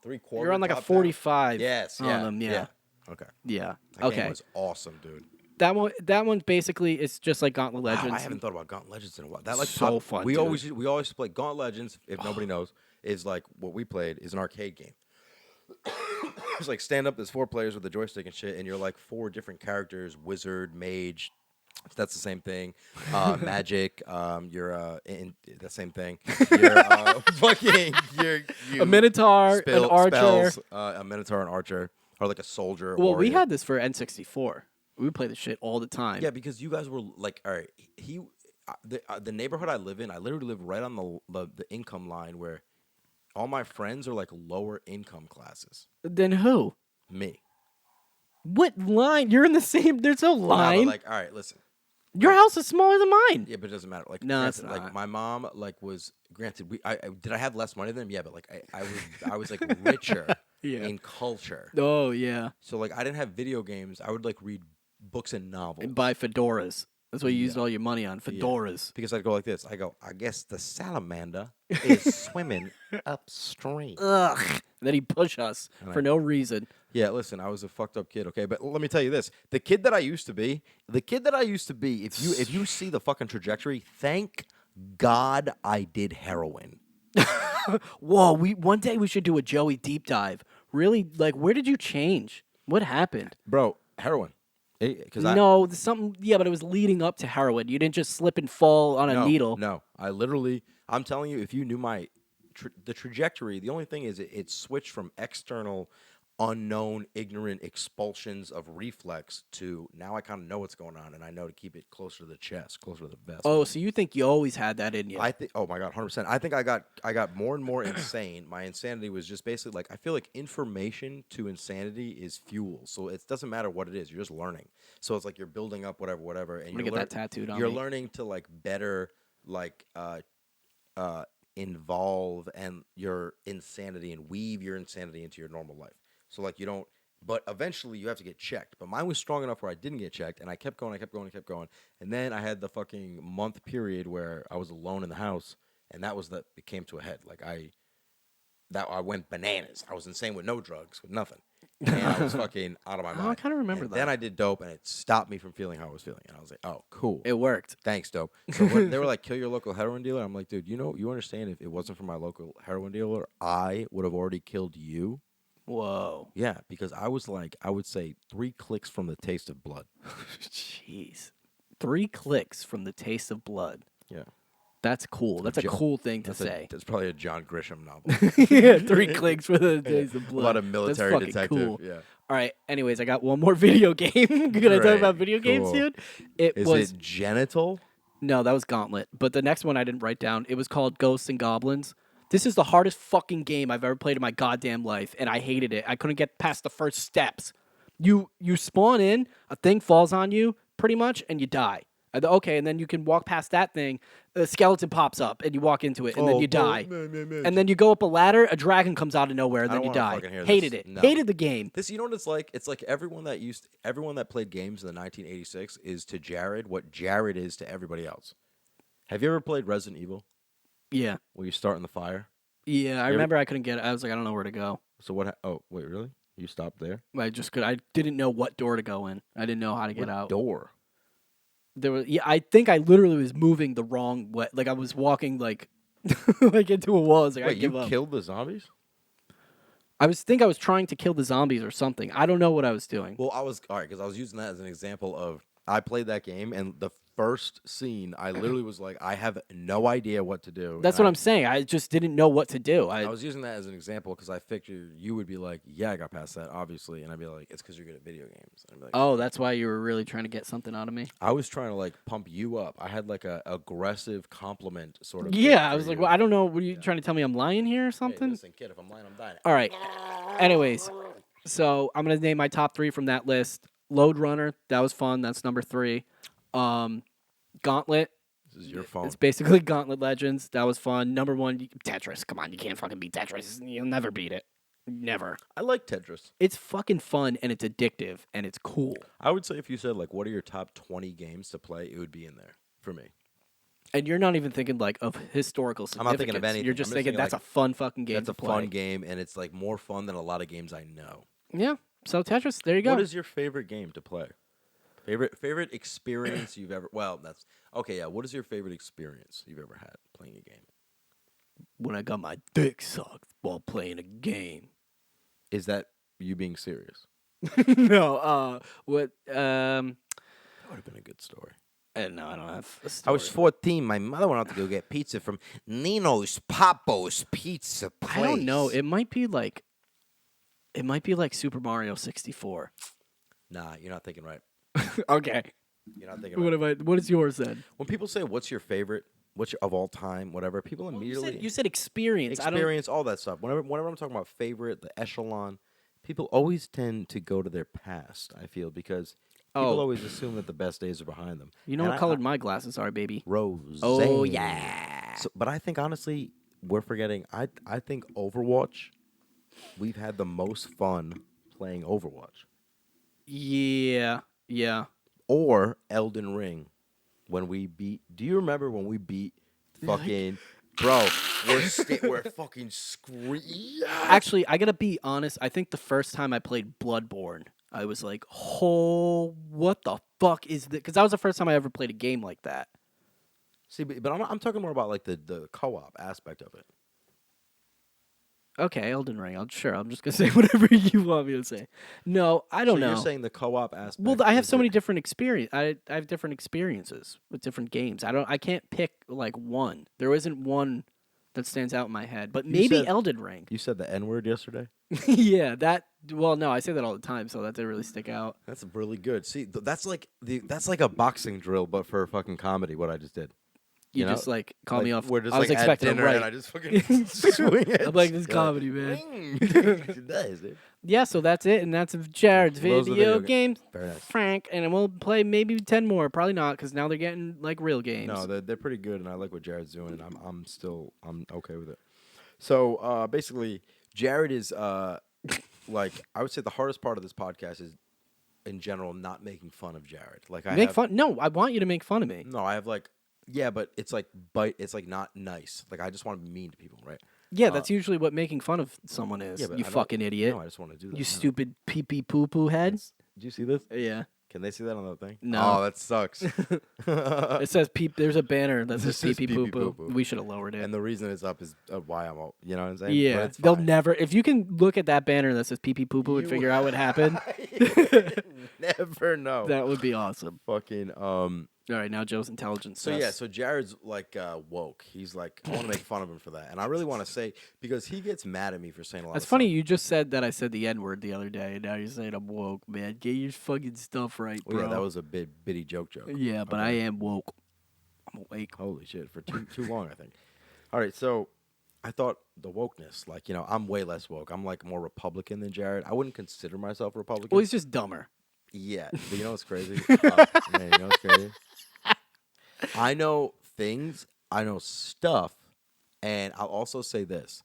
3/4. you're on like a top down. 45. Yes. on Yeah. them, yeah. Okay. Yeah. That Okay. game was awesome, dude. That one basically is just like Gauntlet Legends. Wow, I haven't thought about Gauntlet Legends in a while. That like So fun, We dude. always play Gauntlet Legends. If nobody knows, is like what we played is an arcade game. It's like stand up. There's 4 players with a joystick and shit, and you're like 4 different characters: wizard, mage. That's the same thing. Magic. You're in the same thing. You're fucking. You a minotaur, an archer. Spells, a minotaur, an archer, or like a soldier. Well, we warrior. had this for N64. We would play this shit all the time. Yeah, because you guys were like, all right. The neighborhood I live in, I literally live right on the income line where all my friends are like lower income classes. Then who? Me. What line? You're in the same. There's no Nah, but line. like, all right, listen. Your house is smaller than mine. Yeah, but it doesn't matter. Like, No, it's granted, like not. my mom, like, was granted. Did I have less money than them? Yeah, but like, I was like richer Yeah. in culture. Oh yeah. So like, I didn't have video games. I would like read books and novels. And buy fedoras. That's what you used all your money on. Fedoras. Because I'd go like this. I go, I guess the salamander is swimming upstream. Ugh. And then he'd push us for no reason. Yeah, listen, I was a fucked up kid, okay? But let me tell you this. The kid that I used to be, if you see the fucking trajectory, thank God I did heroin. Whoa, one day we should do a Joey deep dive. Really, like, where did you change? What happened? Bro, heroin. Because No, there's something. Yeah, but it was leading up to heroin. You didn't just slip and fall on a needle. No, I'm telling you, if you knew the trajectory, the only thing is it switched from external, unknown, ignorant expulsions of reflex to now I kind of know what's going on and I know to keep it closer to the chest, closer to the vest. Oh, so you think you always had that in you? I think. Oh my god, 100%. I think I got more and more insane. My insanity was just basically like I feel like information to insanity is fuel. So it doesn't matter what it is. You're just learning. So it's like you're building up whatever, and I'm gonna get that tattooed on You're me. learning to like better like involve and your insanity and weave your insanity into your normal life. So like you don't. But eventually you have to get checked. But mine was strong enough where I didn't get checked, and I kept going, and then I had the fucking month period where I was alone in the house, and that was it came to a head. Like I went bananas. I was insane with no drugs, with nothing, and I was fucking out of my mind. I kinda remember And that. Then I did dope, and it stopped me from feeling how I was feeling, and I was like, oh, cool. It worked. Thanks, dope. So when they were like, kill your local heroin dealer, I'm like, dude, you understand if it wasn't for my local heroin dealer, I would have already killed you. Whoa. Yeah, because I was like, I would say 3 clicks from the taste of blood. Jeez. 3 clicks from the taste of blood. Yeah. That's cool. That's a cool thing to That's say. that's probably a John Grisham novel. Yeah, 3 clicks for the taste of blood. About a military That's fucking detective. Cool. Yeah. All right. Anyways, I got one more video game. Can I talk Great. about video games, Cool. dude? It Is was it genital? no, that was Gauntlet. But the next one I didn't write down. It was called Ghosts and Goblins. This is the hardest fucking game I've ever played in my goddamn life, and I hated it. I couldn't get past the first steps. You spawn in, a thing falls on you, pretty much, and you die. Okay, and then you can walk past that thing, a skeleton pops up, and you walk into it, and then you die. And then you go up a ladder, a dragon comes out of nowhere, and I then don't you wanna die. fucking hear Hated this. it. No. Hated the game. This, you know what it's like? It's like everyone that played games in the 1986 is to Jared what Jared is to everybody else. Have you ever played Resident Evil? Yeah. Where you start in the fire? Yeah, I ever- remember I couldn't get it. I was like, I don't know where to go. So what? Oh, wait, really? You stopped there? I didn't know what door to go in. I didn't know how to get What out. door? There was, yeah, I think I literally was moving the wrong way. Like I was walking like like into a wall. I was like, I Wait, give you up. killed the zombies? I was trying to kill the zombies or something. I don't know what I was doing. Well, I was all right because I was using that as an example of I played that game and the first scene I literally was like I have no idea what to do. That's and what I'm saying. I just didn't know what to do. I was using that as an example because I figured you would be like, yeah, I got past that obviously, and I'd be like, it's because you're good at video games. And I'd be like, Oh, that's why you were really trying to get something out of me. I was trying to like pump you up. I had like a aggressive compliment sort of. Yeah, I was like, well, I don't know. Were you trying to tell me I'm lying here or Hey, something? listen, kid, if I'm lying, I'm dying. All right. Anyways, so I'm gonna name my top 3 from that list. Load Runner, that was fun. That's number 3. Gauntlet. This is your phone. It's basically Gauntlet Legends. That was fun. Number 1, Tetris. Come on, you can't fucking beat Tetris. You'll never beat it. Never. I like Tetris. It's fucking fun and it's addictive and it's cool. I would say if you said like, what are your top 20 games to play, it would be in there for me. And you're not even thinking like of historical I'm significance. not thinking of anything. You're just I'm just thinking thinking, that's like, a fun fucking game That's to a play. fun game, and it's like more fun than a lot of games I know. Yeah. So Tetris, there you go. What is your favorite game to play? Favorite experience you've ever? Well, that's okay. Yeah. What is your favorite experience you've ever had playing a game? When I got my dick sucked while playing a game. Is that you being serious? No, what? That would have been a good story. No, I don't have. A I story. was 14. My mother went out to go get pizza from Nino's Papo's Pizza Place. I don't know. It might be like Super Mario 64. Nah, you're not thinking right. Okay. You're not thinking right. What is yours then? When people say, "What's your favorite?" What's your, of all time? Whatever. People immediately You said experience. experience all that stuff. Whenever I'm talking about favorite, the echelon, people always tend to go to their past. I feel because people always assume that the best days are behind them. You know And what colored my glasses are, baby? Rose. Oh, yeah. So, but I think honestly, we're forgetting. I think Overwatch. We've had the most fun playing Overwatch. Yeah. Yeah. Or Elden Ring, when we beat. Do you remember when we beat fucking bro? We're fucking screaming. Actually, I gotta be honest. I think the first time I played Bloodborne, I was like, "Oh, what the fuck is this?" Because that was the first time I ever played a game like that. See, but I'm talking more about like the co-op aspect of it. Okay, Elden Ring. I'm just gonna say whatever you want me to say. No, I don't So know. You're saying the co-op aspect. Well, I have is so it- many different experience. I have different experiences with different games. I can't pick like one. There isn't one that stands out in my head. But maybe said- Elden Ring. You said the N-word yesterday. Yeah, that. Well, no, I say that all the time, so that didn't really stick out. That's really good. See, that's like a boxing drill, but for fucking comedy. What I just did. You know? just like call me off. We're just I was like expecting at a dinner right. and I just fucking swing it. I'm like, this is comedy, man. Nice, dude. Yeah, so that's it, and that's Jared's Those are video video games. Very nice. Frank, and we'll play maybe 10 more. Probably not, because now they're getting like real games. No, they're pretty good, and I like what Jared's doing, and I'm okay with it. So basically, Jared is like I would say the hardest part of this podcast is in general not making fun of Jared. Like I make have, fun. No, I want you to make fun of me. No, I have like but it's like it's like not nice. Like I just want to be mean to people, right? Yeah, that's usually what making fun of someone is. Yeah, but You I don't- fucking idiot. No, I just want to do that. You No. stupid pee pee poo poo head. Did you see this? Yeah. Can they see that on the thing? No. Oh, that sucks. It says peep. There's a banner that says This pee is pee pee poo pee poo. poo poo. We should have lowered it. And the reason it's up is why I'm out. You know what I'm saying? But Yeah, it's they'll fine. never. If you can look at that banner that says pee pee poo poo and You- figure out what happened, Never know. that would be awesome. Fucking All right, now Joe's intelligence. So test. yeah, so Jared's like woke. He's like, I want to make fun of him for that, and I really want to say because he gets mad at me for saying a lot. That's of funny. Stuff. You just said that I said the N word the other day, and now you're saying I'm woke, man. Get your fucking stuff right, Well, bro. yeah, that was a bitty joke. Yeah, but Okay. I am woke. I'm awake. Holy shit, for too long, I think. All right, so I thought the wokeness, like I'm way less woke. I'm like more Republican than Jared. I wouldn't consider myself Republican. Well, he's just dumber. Yeah, but you know what's crazy? Man, you know what's crazy? I know things, I know stuff, and I'll also say this.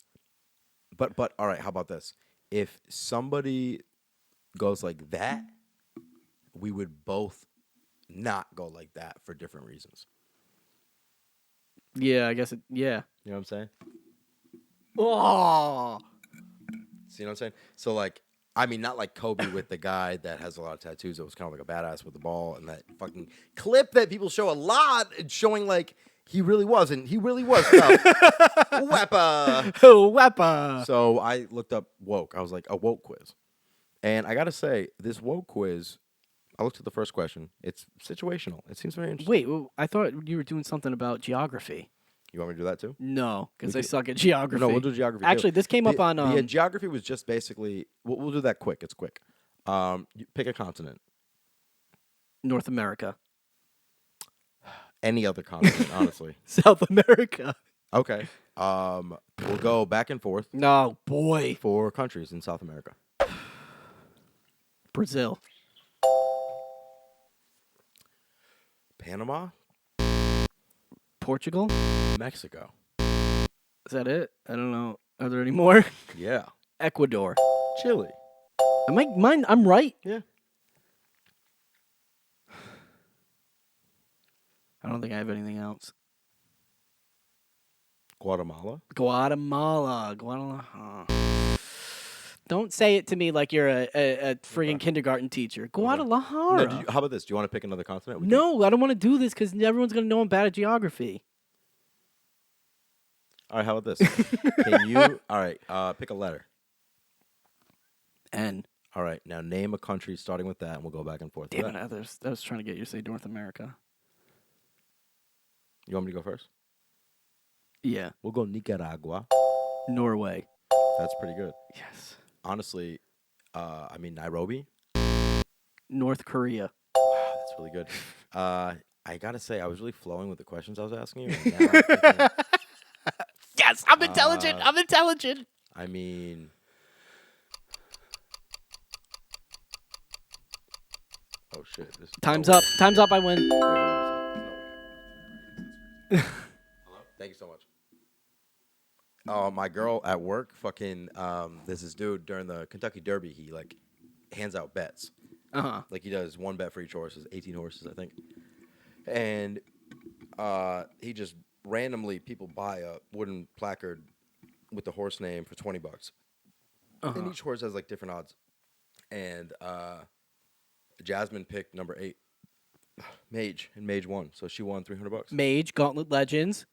But all right, how about this? If somebody goes like that, we would both not go like that for different reasons. Yeah, I guess it. Yeah. You know what I'm saying? Oh. See what I'm saying? So like, I mean, not like Kobe with the guy that has a lot of tattoos that was kind of like a badass with the ball, and that fucking clip that people show a lot, showing like He really wasn't. He really was tough. Wappa. Oh, wappa. So I looked up woke. I was like, a woke quiz. And I got to say, this woke quiz, I looked at the first question. It's situational. It seems very interesting. Wait, I thought you were doing something about geography. You want me to do that too? No, because I suck at geography. No, we'll do geography. Actually, this came up on. The geography was just basically. We'll do that quick. It's quick. You pick a continent. North America. Any other continent, honestly. South America. Okay. We'll go back and forth. No, boy. 4 countries in South America. Brazil. Panama, Portugal. Mexico. Is that it? I don't know. Are there any more? Yeah. Ecuador. Chile. I'm right. Yeah. I don't think I have anything else. Guatemala. Guatemala. Don't say it to me like you're a friggin' kindergarten teacher. Guadalajara. No, how about this? Do you want to pick another continent? No, I don't want to do this because everyone's going to know I'm bad at geography. All right, how about this? Can you? All right, pick a letter. N. All right, now name a country starting with that, and we'll go back and forth. Damn it, I was trying to get you to say North America. You want me to go first? Yeah. We'll go Nicaragua. Norway. That's pretty good. Yes. Honestly, I mean Nairobi. North Korea. Wow, that's really good. I gotta say, I was really flowing with the questions I was asking you. And now I'm thinking, Yes, I'm intelligent. I'm intelligent. I mean, oh shit! Time's up. Time's up. I win. Wait, hold on a second. Hello. Thank you so much. Oh, my girl at work, fucking, there's this dude during the Kentucky Derby. He like hands out bets. Like he does one bet for each horse. There's 18 horses, I think. And he just randomly people buy a wooden placard with the horse name for $20. And each horse has like different odds. And Jasmine picked number 8, Mage, and Mage won, so she won $300. Mage, Gauntlet Legends,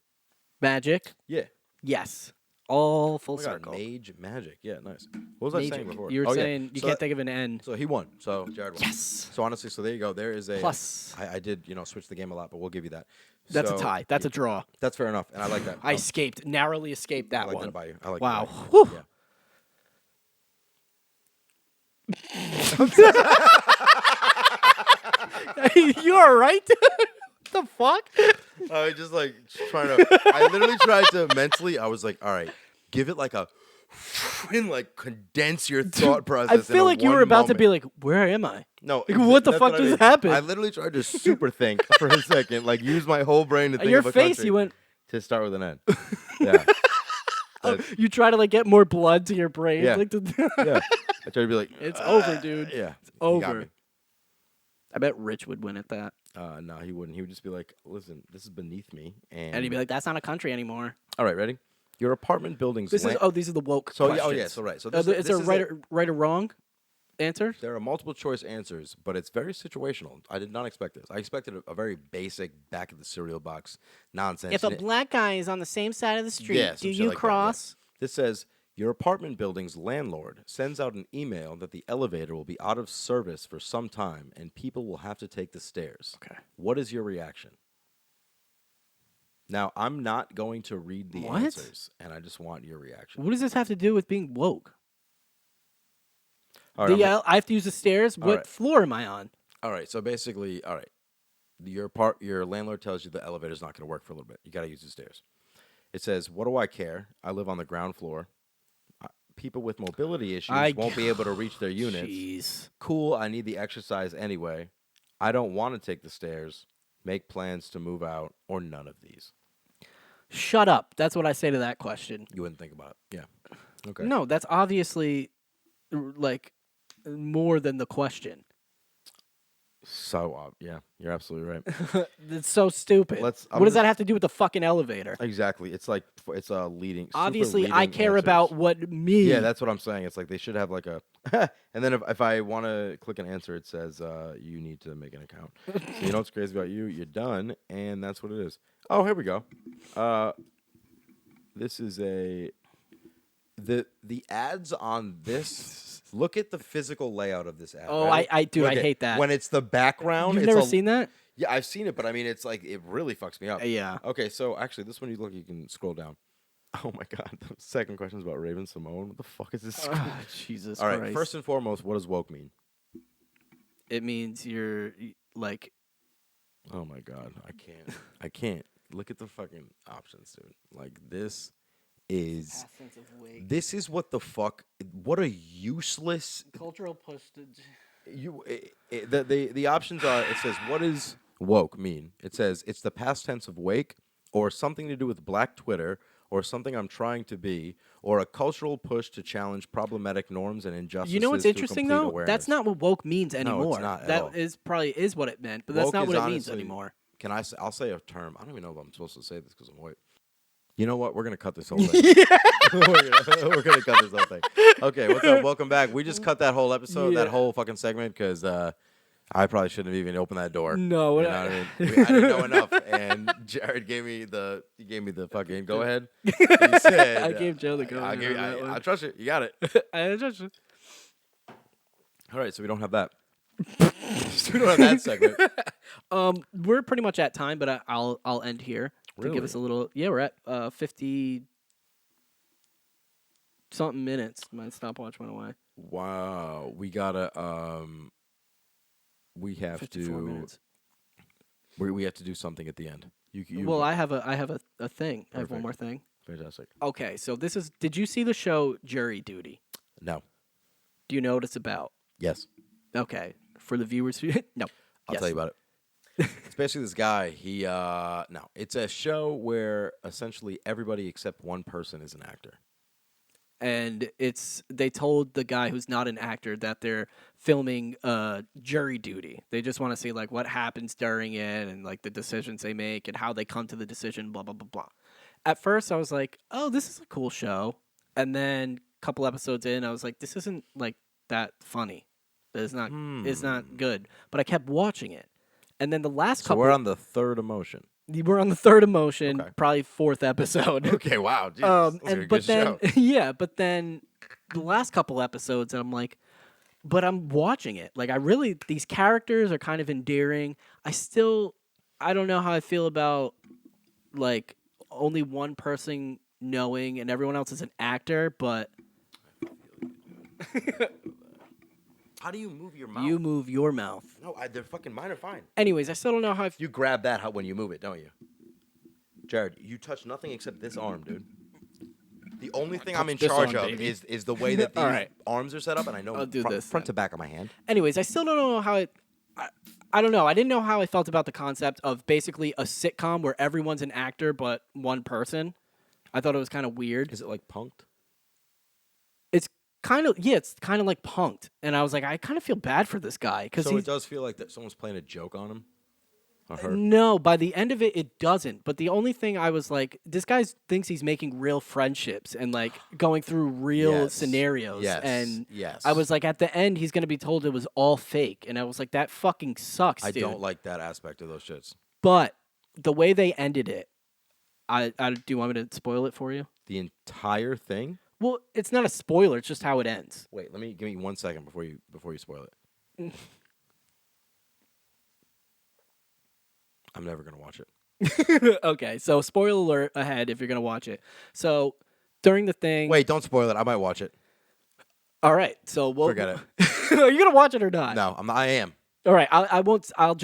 Magic. Yeah. Yes. All full Oh my God, circle. Mage, Magic. Yeah, nice. What was I saying Magic. before? You were Oh, yeah. saying you So can't think of an N. So he won. So Jared won. Yes. So honestly, so there you go. There is a Plus. I did, switch the game a lot, but we'll give you that. That's a So, tie. That's a draw. That's fair enough, and I like that. I narrowly escaped I that like one. that about you. I like Wow. that about Whew. you. You all right, dude? What the fuck? Yeah. I just like trying to. I literally tried to mentally. I was like, all right, give it like a and like condense your thought process. I feel like you were about to be like, where am I? No, Like, what the that's fuck I just mean. happened? I literally tried to super think for a second, like use my whole brain to think Your of a face, country you went. to start with an N. Yeah. You try to like get more blood to your brain. Yeah. Like, Yeah. I tried to be like, It's over, dude. Yeah. It's you got over. me. I bet Rich would win at that. No, he wouldn't. He would just be like, listen, this is beneath me. And he'd be like, that's not a country anymore. all right, ready? Your apartment building's These are the woke So, questions. oh, yeah, so right. So Is this there is right or wrong answer? there are multiple choice answers, but it's very situational. I did not expect this. I expected a very basic back of the cereal box nonsense. If a And it- black guy is on the same side of the street, Yeah, do some shit you like that, yeah. cross? This says your apartment building's landlord sends out an email that the elevator will be out of service for some time and people will have to take the stairs. Okay. What is your reaction? Now, I'm not going to read the What? answers, and I just want your reaction. What does this have to do with being woke? All right, I have to use the stairs. What right. floor am I on? all right, so basically, all right, your landlord tells you the elevator's not going to work for a little bit. You got to use the stairs. It says, what do I care? I live on the ground floor. People with mobility issues won't be able to reach their units. Jeez. Cool, I need the exercise anyway. I don't want to take the stairs. Make plans to move out, or none of these. Shut up. That's what I say to that question. You wouldn't think about it. Yeah. Okay. No, that's obviously like more than the question. So, yeah, you're absolutely right. That's so stupid. What does that have to do with the fucking elevator? Exactly. It's like it's a leading. super Obviously, I leading care answers. about what me. Yeah, that's what I'm saying. It's like they should have like a, and then if I want to click an answer, it says you need to make an account. So you know what's crazy about you? You're done, and that's what it is. Oh, here we go. This is the ads on this. Look at the physical layout of this ad. Oh, Ready? I do. Look I at- hate that. when it's the background. You've it's never seen that? Yeah, I've seen it, but I mean, it's like it really fucks me up. Yeah. Okay, so actually, this one you can scroll down. Oh my god, the second question is about Raven Simone. What the fuck is this? Jesus All right, Christ. first and foremost, what does woke mean? It means you're like. Oh my god, I can't. Look at the fucking options, dude. Like this is what the fuck. What a useless. Cultural postage. The options are. It says what is woke mean? It says it's the past tense of wake, or something to do with Black Twitter, or something I'm trying to be, or a cultural push to challenge problematic norms and injustices. You know what's through interesting complete though? awareness. That's not what woke means anymore. not at That all. is probably is what it meant, but that's Woke not is what it means honestly- anymore. I'll say a term. I don't even know if I'm supposed to say this because I'm white. You know what? We're gonna cut this whole thing. we're gonna cut this whole thing. Okay, what's up? Welcome back. We just cut that whole episode, that whole fucking segment, because I probably shouldn't have even opened that door. No, you know what I mean? I didn't know enough, and Jared gave me the fucking go ahead. He said, I gave Joe the go I, ahead on that one. I trust you. You got it. I just All right, so we don't have that. So we don't have that segment. we're pretty much at time, but I'll end here to give us a little. Yeah, we're at 50 something minutes. My stopwatch went away. Wow, we gotta we have 54 to minutes. we have to do something at the end. You Well, I have a thing. I have one Perfect. more thing. fantastic. Okay, so this is. Did you see the show Jury Duty? No. Do you know what it's about? Yes. Okay, for the viewers, no. I'll Yes. tell you about it. It's basically this guy. No, it's a show where essentially everybody except one person is an actor. And they told the guy who's not an actor that they're filming Jury Duty. They just want to see like what happens during it and like the decisions they make and how they come to the decision. Blah blah blah blah. At first, I was like, "Oh, this is a cool show," and then a couple episodes in, I was like, "This isn't like that funny. It's not good." But I kept watching it, and then the last So couple. we're on the third emotion. We're on the third emotion, Okay. probably fourth episode. Okay, wow. Jesus, that's a and good but then show. yeah, but then the last couple episodes, I'm like, but I'm watching it. Like these characters are kind of endearing. I don't know how I feel about like only one person knowing and everyone else is an actor, but How do you move your mouth? you move your mouth. No, they're fucking mine are fine. Anyways, I still don't know how. You grab that when you move it, don't you? Jared, you touch nothing except this arm, dude. The only thing I'm in this charge arm, of baby. is the way that these All right. arms are set up, and I know I'll do this front then. to back of my hand. Anyways, I still don't know how it. I don't know. I didn't know how I felt about the concept of basically a sitcom where everyone's an actor but one person. I thought it was kind of weird. Is it like punked? It's kind of like Punked, and I was like, I kind of feel bad for this guy because So it does feel like that someone's playing a joke on him. Or her. No, by the end of it, it doesn't. But the only thing I was like, this guy thinks he's making real friendships and like going through real Yes. scenarios. Yes. And Yes. I was like, at the end, he's gonna be told it was all fake, and I was like, that fucking sucks, I dude. don't like that aspect of those shits. But the way they ended it, I do you want me to spoil it for you? The entire thing. Well, it's not a spoiler. It's just how it ends. Wait, give me 1 second before you spoil it. I'm never gonna watch it. Okay, so spoiler alert ahead if you're gonna watch it. So during the thing, Wait, don't spoil it. I might watch it. all right. So we'll Forget it. Are you gonna watch it or not? No, I am. All right, I won't. I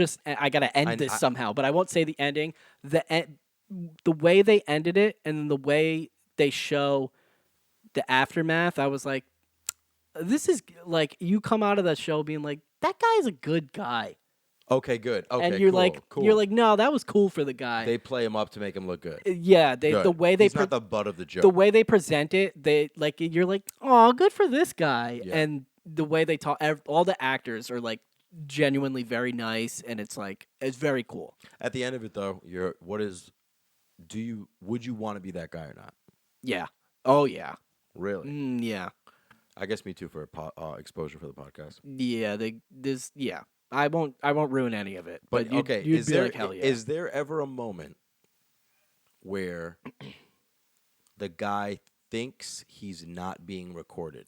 gotta end I- this somehow, but I won't say the ending. The way they ended it and the way they show the aftermath, I was like, this is like you come out of that show being like, that guy's a good guy, Okay, good. Okay, and you're cool, like, cool. you're like, no, that was cool for the guy. They play him up to make him look good. Yeah, Good. the way they He's not the butt of the joke. the way they present it, they like you're like, oh, good for this guy, Yeah. and the way they talk, all the actors are like genuinely very nice, and it's very cool. At the end of it, though, would you want to be that guy or not? Yeah. Oh yeah. Really? Yeah. I guess me too for exposure for the podcast. Yeah. I won't ruin any of it. But okay, you'd is be there like, hell yeah. is there ever a moment where the guy thinks he's not being recorded.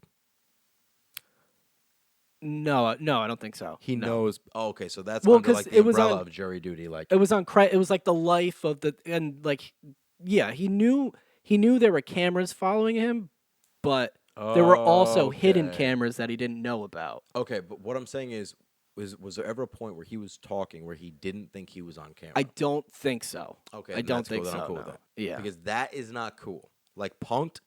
No, I don't think so. He No. knows. Oh, okay, so that's Well, under 'cause like the it was umbrella on- of jury duty. Like, It was on it was like the life of the and like yeah, he knew there were cameras following him, but there were also hidden Okay. cameras that he didn't know about. okay, but what I'm saying is, was there ever a point where he was talking where he didn't think he was on camera? I don't think so. Okay, I then don't that's cool, think then so. I'm cool with no. that. Yeah. Because that is not cool. Like punked,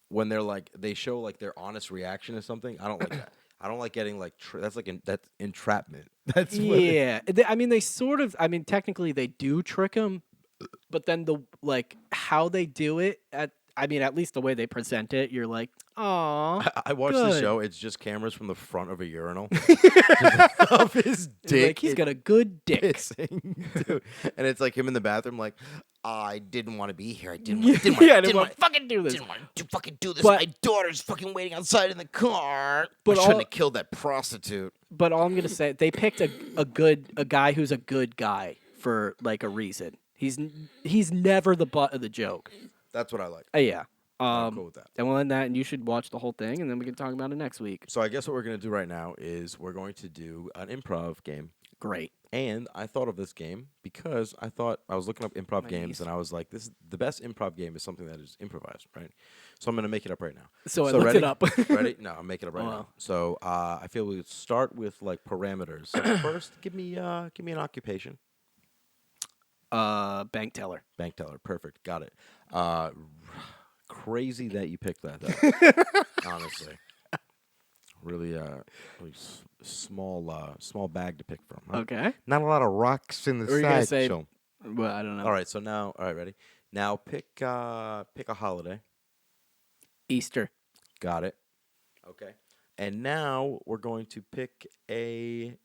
when they're like they show like their honest reaction to something. I don't like that. I don't like getting like that's like that's entrapment. That's what Yeah, I mean, they sort of. I mean, technically, they do trick him, but then the like how they do it. I mean, at least the way they present it, you're like, oh, I watched the good. show. It's just cameras from the front of a urinal of his dick. Like he's got a good dick. pissing, dude. And it's like him in the bathroom, like, I didn't want to be here. I didn't Yeah, want. I didn't want to fucking do this. Didn't want to fucking do this. But- My daughter's fucking waiting outside in the car. I But shouldn't all, have killed that prostitute. but all I'm gonna say, they picked a guy who's a good guy for like a reason. He's never the butt of the joke. That's what I like. Yeah. I'm cool with that. And we'll end that, and you should watch the whole thing, and then we can talk about it next week. So I guess what we're gonna do right now is we're going to do an improv game. Great. And I thought of this game because I thought I was looking up improv My games, knees. and I was like, "This is the best improv game is something that is improvised, right?" So I'm gonna make it up right now. So I looked ready? it up. Ready? No, I'm making it up right Oh, now. wow. So I feel we would start with like parameters. So first, give me an occupation. Bank teller. Bank teller. Perfect. Got it. Crazy that you picked that. Though. Honestly, really, small bag to pick from. Huh? Okay. Not a lot of rocks in the Were you gonna say- sideshow. Well, I don't know. All right, so now, all right, ready? Now pick a holiday. Easter. Got it. Okay. And now we're going to pick a.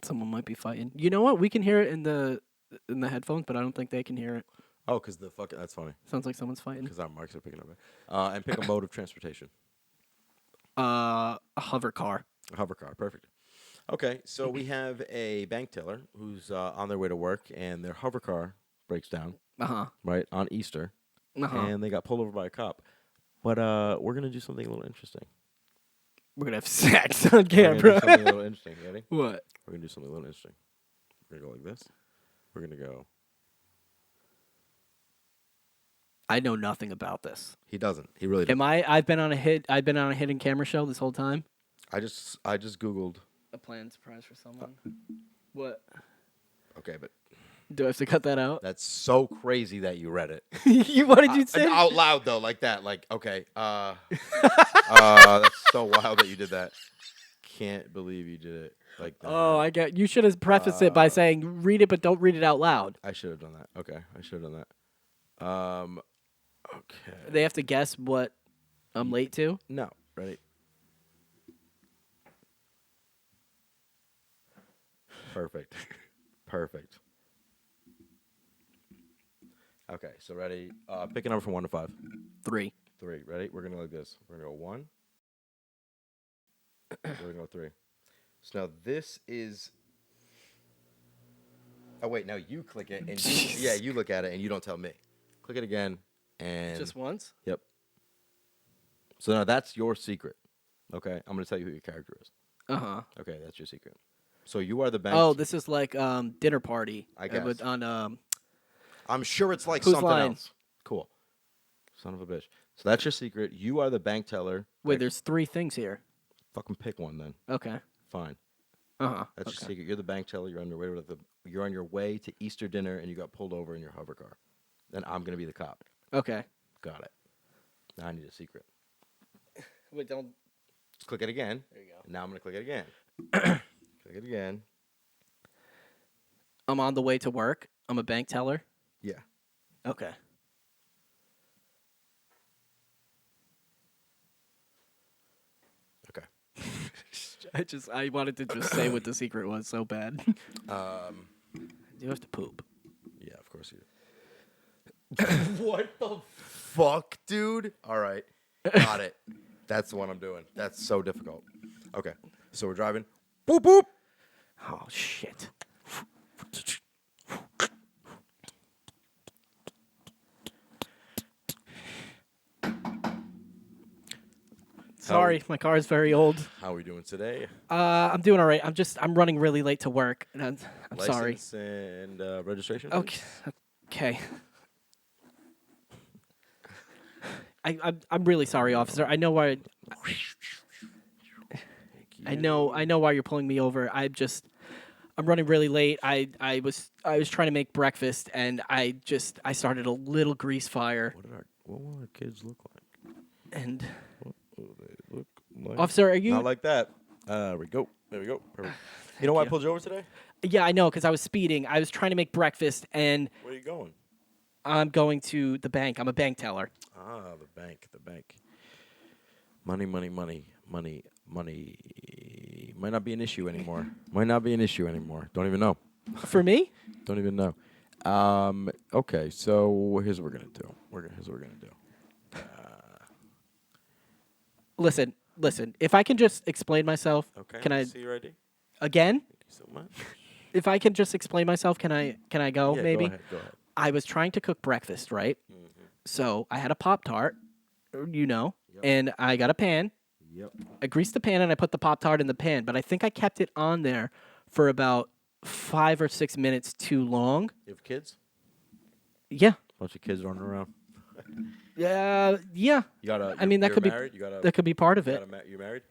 Someone might be fighting. You know what? We can hear it in the headphones, but I don't think they can hear it. Oh, because that's funny. Sounds like someone's fighting. Because our marks are picking up. And pick a mode of transportation. A hover car. A hover car. Perfect. Okay, so we have a bank teller who's on their way to work, and their hover car breaks down, right, on Easter, and they got pulled over by a cop. But we're going to do something a little interesting. We're gonna have sex on We're gonna do camera. something a little interesting. Ready? What? We're going to do something a little interesting. We're going to go like this. We're going to go. I know nothing about this. He doesn't. He really doesn't. I've been on a hidden camera show this whole time. I just Googled. A planned surprise for someone. What? Okay, but Do I have to cut that out? that's so crazy that you read it. What did you say? Out loud though, like that. Like, okay. That's so wild that you did that. Can't believe you did it like that. Oh, I get. You should have prefaced it by saying, "Read it, but don't read it out loud." I should have done that. Okay, I should have done that. Okay. They have to guess what I'm late to. No, ready? Perfect. Perfect. Okay, so ready? Pick a number from 1 to 5. 3. 3. Ready? We're gonna go like this. We're gonna go 1. We're gonna go 3. So now this is. Oh wait, now you click it and you look at it and you don't tell me. Click it again and. Just once. Yep. So now that's your secret. Okay, I'm gonna tell you who your character is. Okay, that's your secret. So you are the bank. Oh, this is like dinner party. I guess. On I'm sure it's like Whose something line? else. Cool. Son of a bitch. So that's your secret. You are the bank teller. wait, Like, there's 3 things here. fucking pick one then. Okay. Fine. That's That's your secret. You're the bank teller. You're on your way to you're on your way to Easter dinner, and you got pulled over in your hover car. Then I'm gonna be the cop. Okay. Got it. Now I need a secret. Wait, don't. Just click it again. There you go. Now I'm gonna click it again. Click it again. I'm on the way to work. I'm a bank teller. Yeah. Okay. Okay. I wanted to just say what the secret was so bad. You have to poop. Yeah, of course you do. What the fuck, dude? All right. Got it. That's the one I'm doing. That's so difficult. Okay. So we're driving. Boop, boop. Oh shit. Sorry, my car is very old. How are we doing today? I'm doing all right. I'm running really late to work. And I'm sorry. License and registration. Okay. Okay. I'm really sorry, officer. I know why. I know why you're pulling me over. I'm running really late. I was trying to make breakfast and I started a little grease fire. What will our kids look like? And What will they look like? officer, are you? Not like that. There we go. Perfect. You know why I pulled you over today? Yeah, I know, because I was speeding. I was trying to make breakfast and Where are you going? I'm going to the bank. I'm a bank teller. Ah, the bank. Money. Might not be an issue anymore. Don't even know. For me? Don't even know. Okay, so here's what we're gonna do. Listen. If I can just explain myself, Okay. can I see your ID? Thank again? you so much. If I can just explain myself, can I go? Yeah, Maybe. Go ahead. I was trying to cook breakfast, right? Mm-hmm. So I had a Pop-Tart, Yep. and I got a pan. Yep. I greased the pan and I put the Pop-Tart in the pan, but I think I kept it on there for about 5 or 6 minutes too long. You have kids? Yeah. Bunch of kids running around. Yeah. You got I mean, that could be married? You got that could be part of it. you married?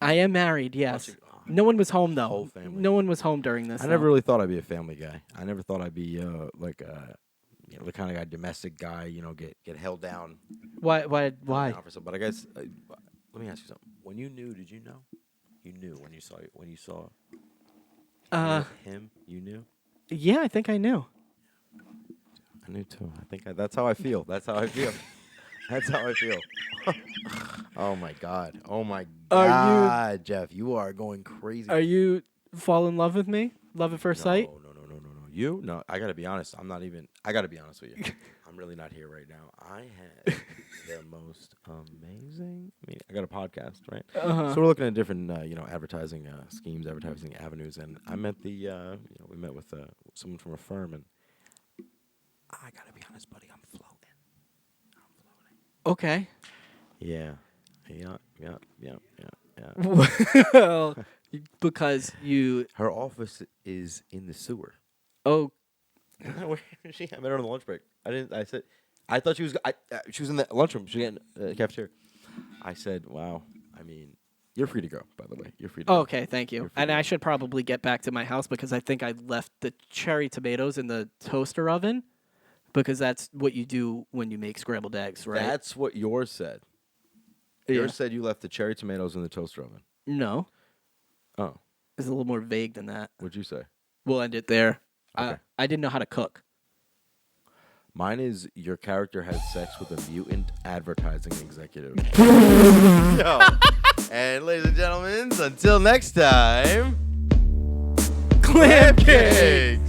I am married, yes. Bunch of- No one was home though. Whole family. No one was home during this. I never really thought I'd be a family guy. I never thought I'd be the kind of guy, domestic guy. Get held down. Why? Down for some, but I guess let me ask you something. When you knew, did you know? You knew when you saw him. You knew. Yeah, I think I knew. I knew too. I think that's how I feel. That's how I feel. Oh my god. Are Jeff, you are going crazy. Are you fall in love with me? Love at first sight? No. You? No, I gotta be honest. I gotta be honest with you. I'm really not here right now. I had the most amazing. I got a podcast, right? Uh-huh. So we're looking at different, advertising schemes, advertising avenues, and I met we met with someone from a firm, and I gotta be honest, buddy. I'm floating. Okay. Yeah. Well, because you. Her office is in the sewer. Oh, Where is she? I met her on the lunch break. I thought she was. She was in the lunchroom. She was in the cafeteria. I said, "Wow. I mean, you're free to go. By the way, you're free to go." okay. Thank you. And I should probably get back to my house because I think I left the cherry tomatoes in the toaster oven because that's what you do when you make scrambled eggs, right? That's what yours said. Yeah. Yours said you left the cherry tomatoes in the toaster oven. No, Oh, it's a little more vague than that. what'd you say? We'll end it there. Okay. I didn't know how to cook. Mine is your character had sex with a mutant advertising executive. Yo. And ladies and gentlemen, until next time, Clam Cakes.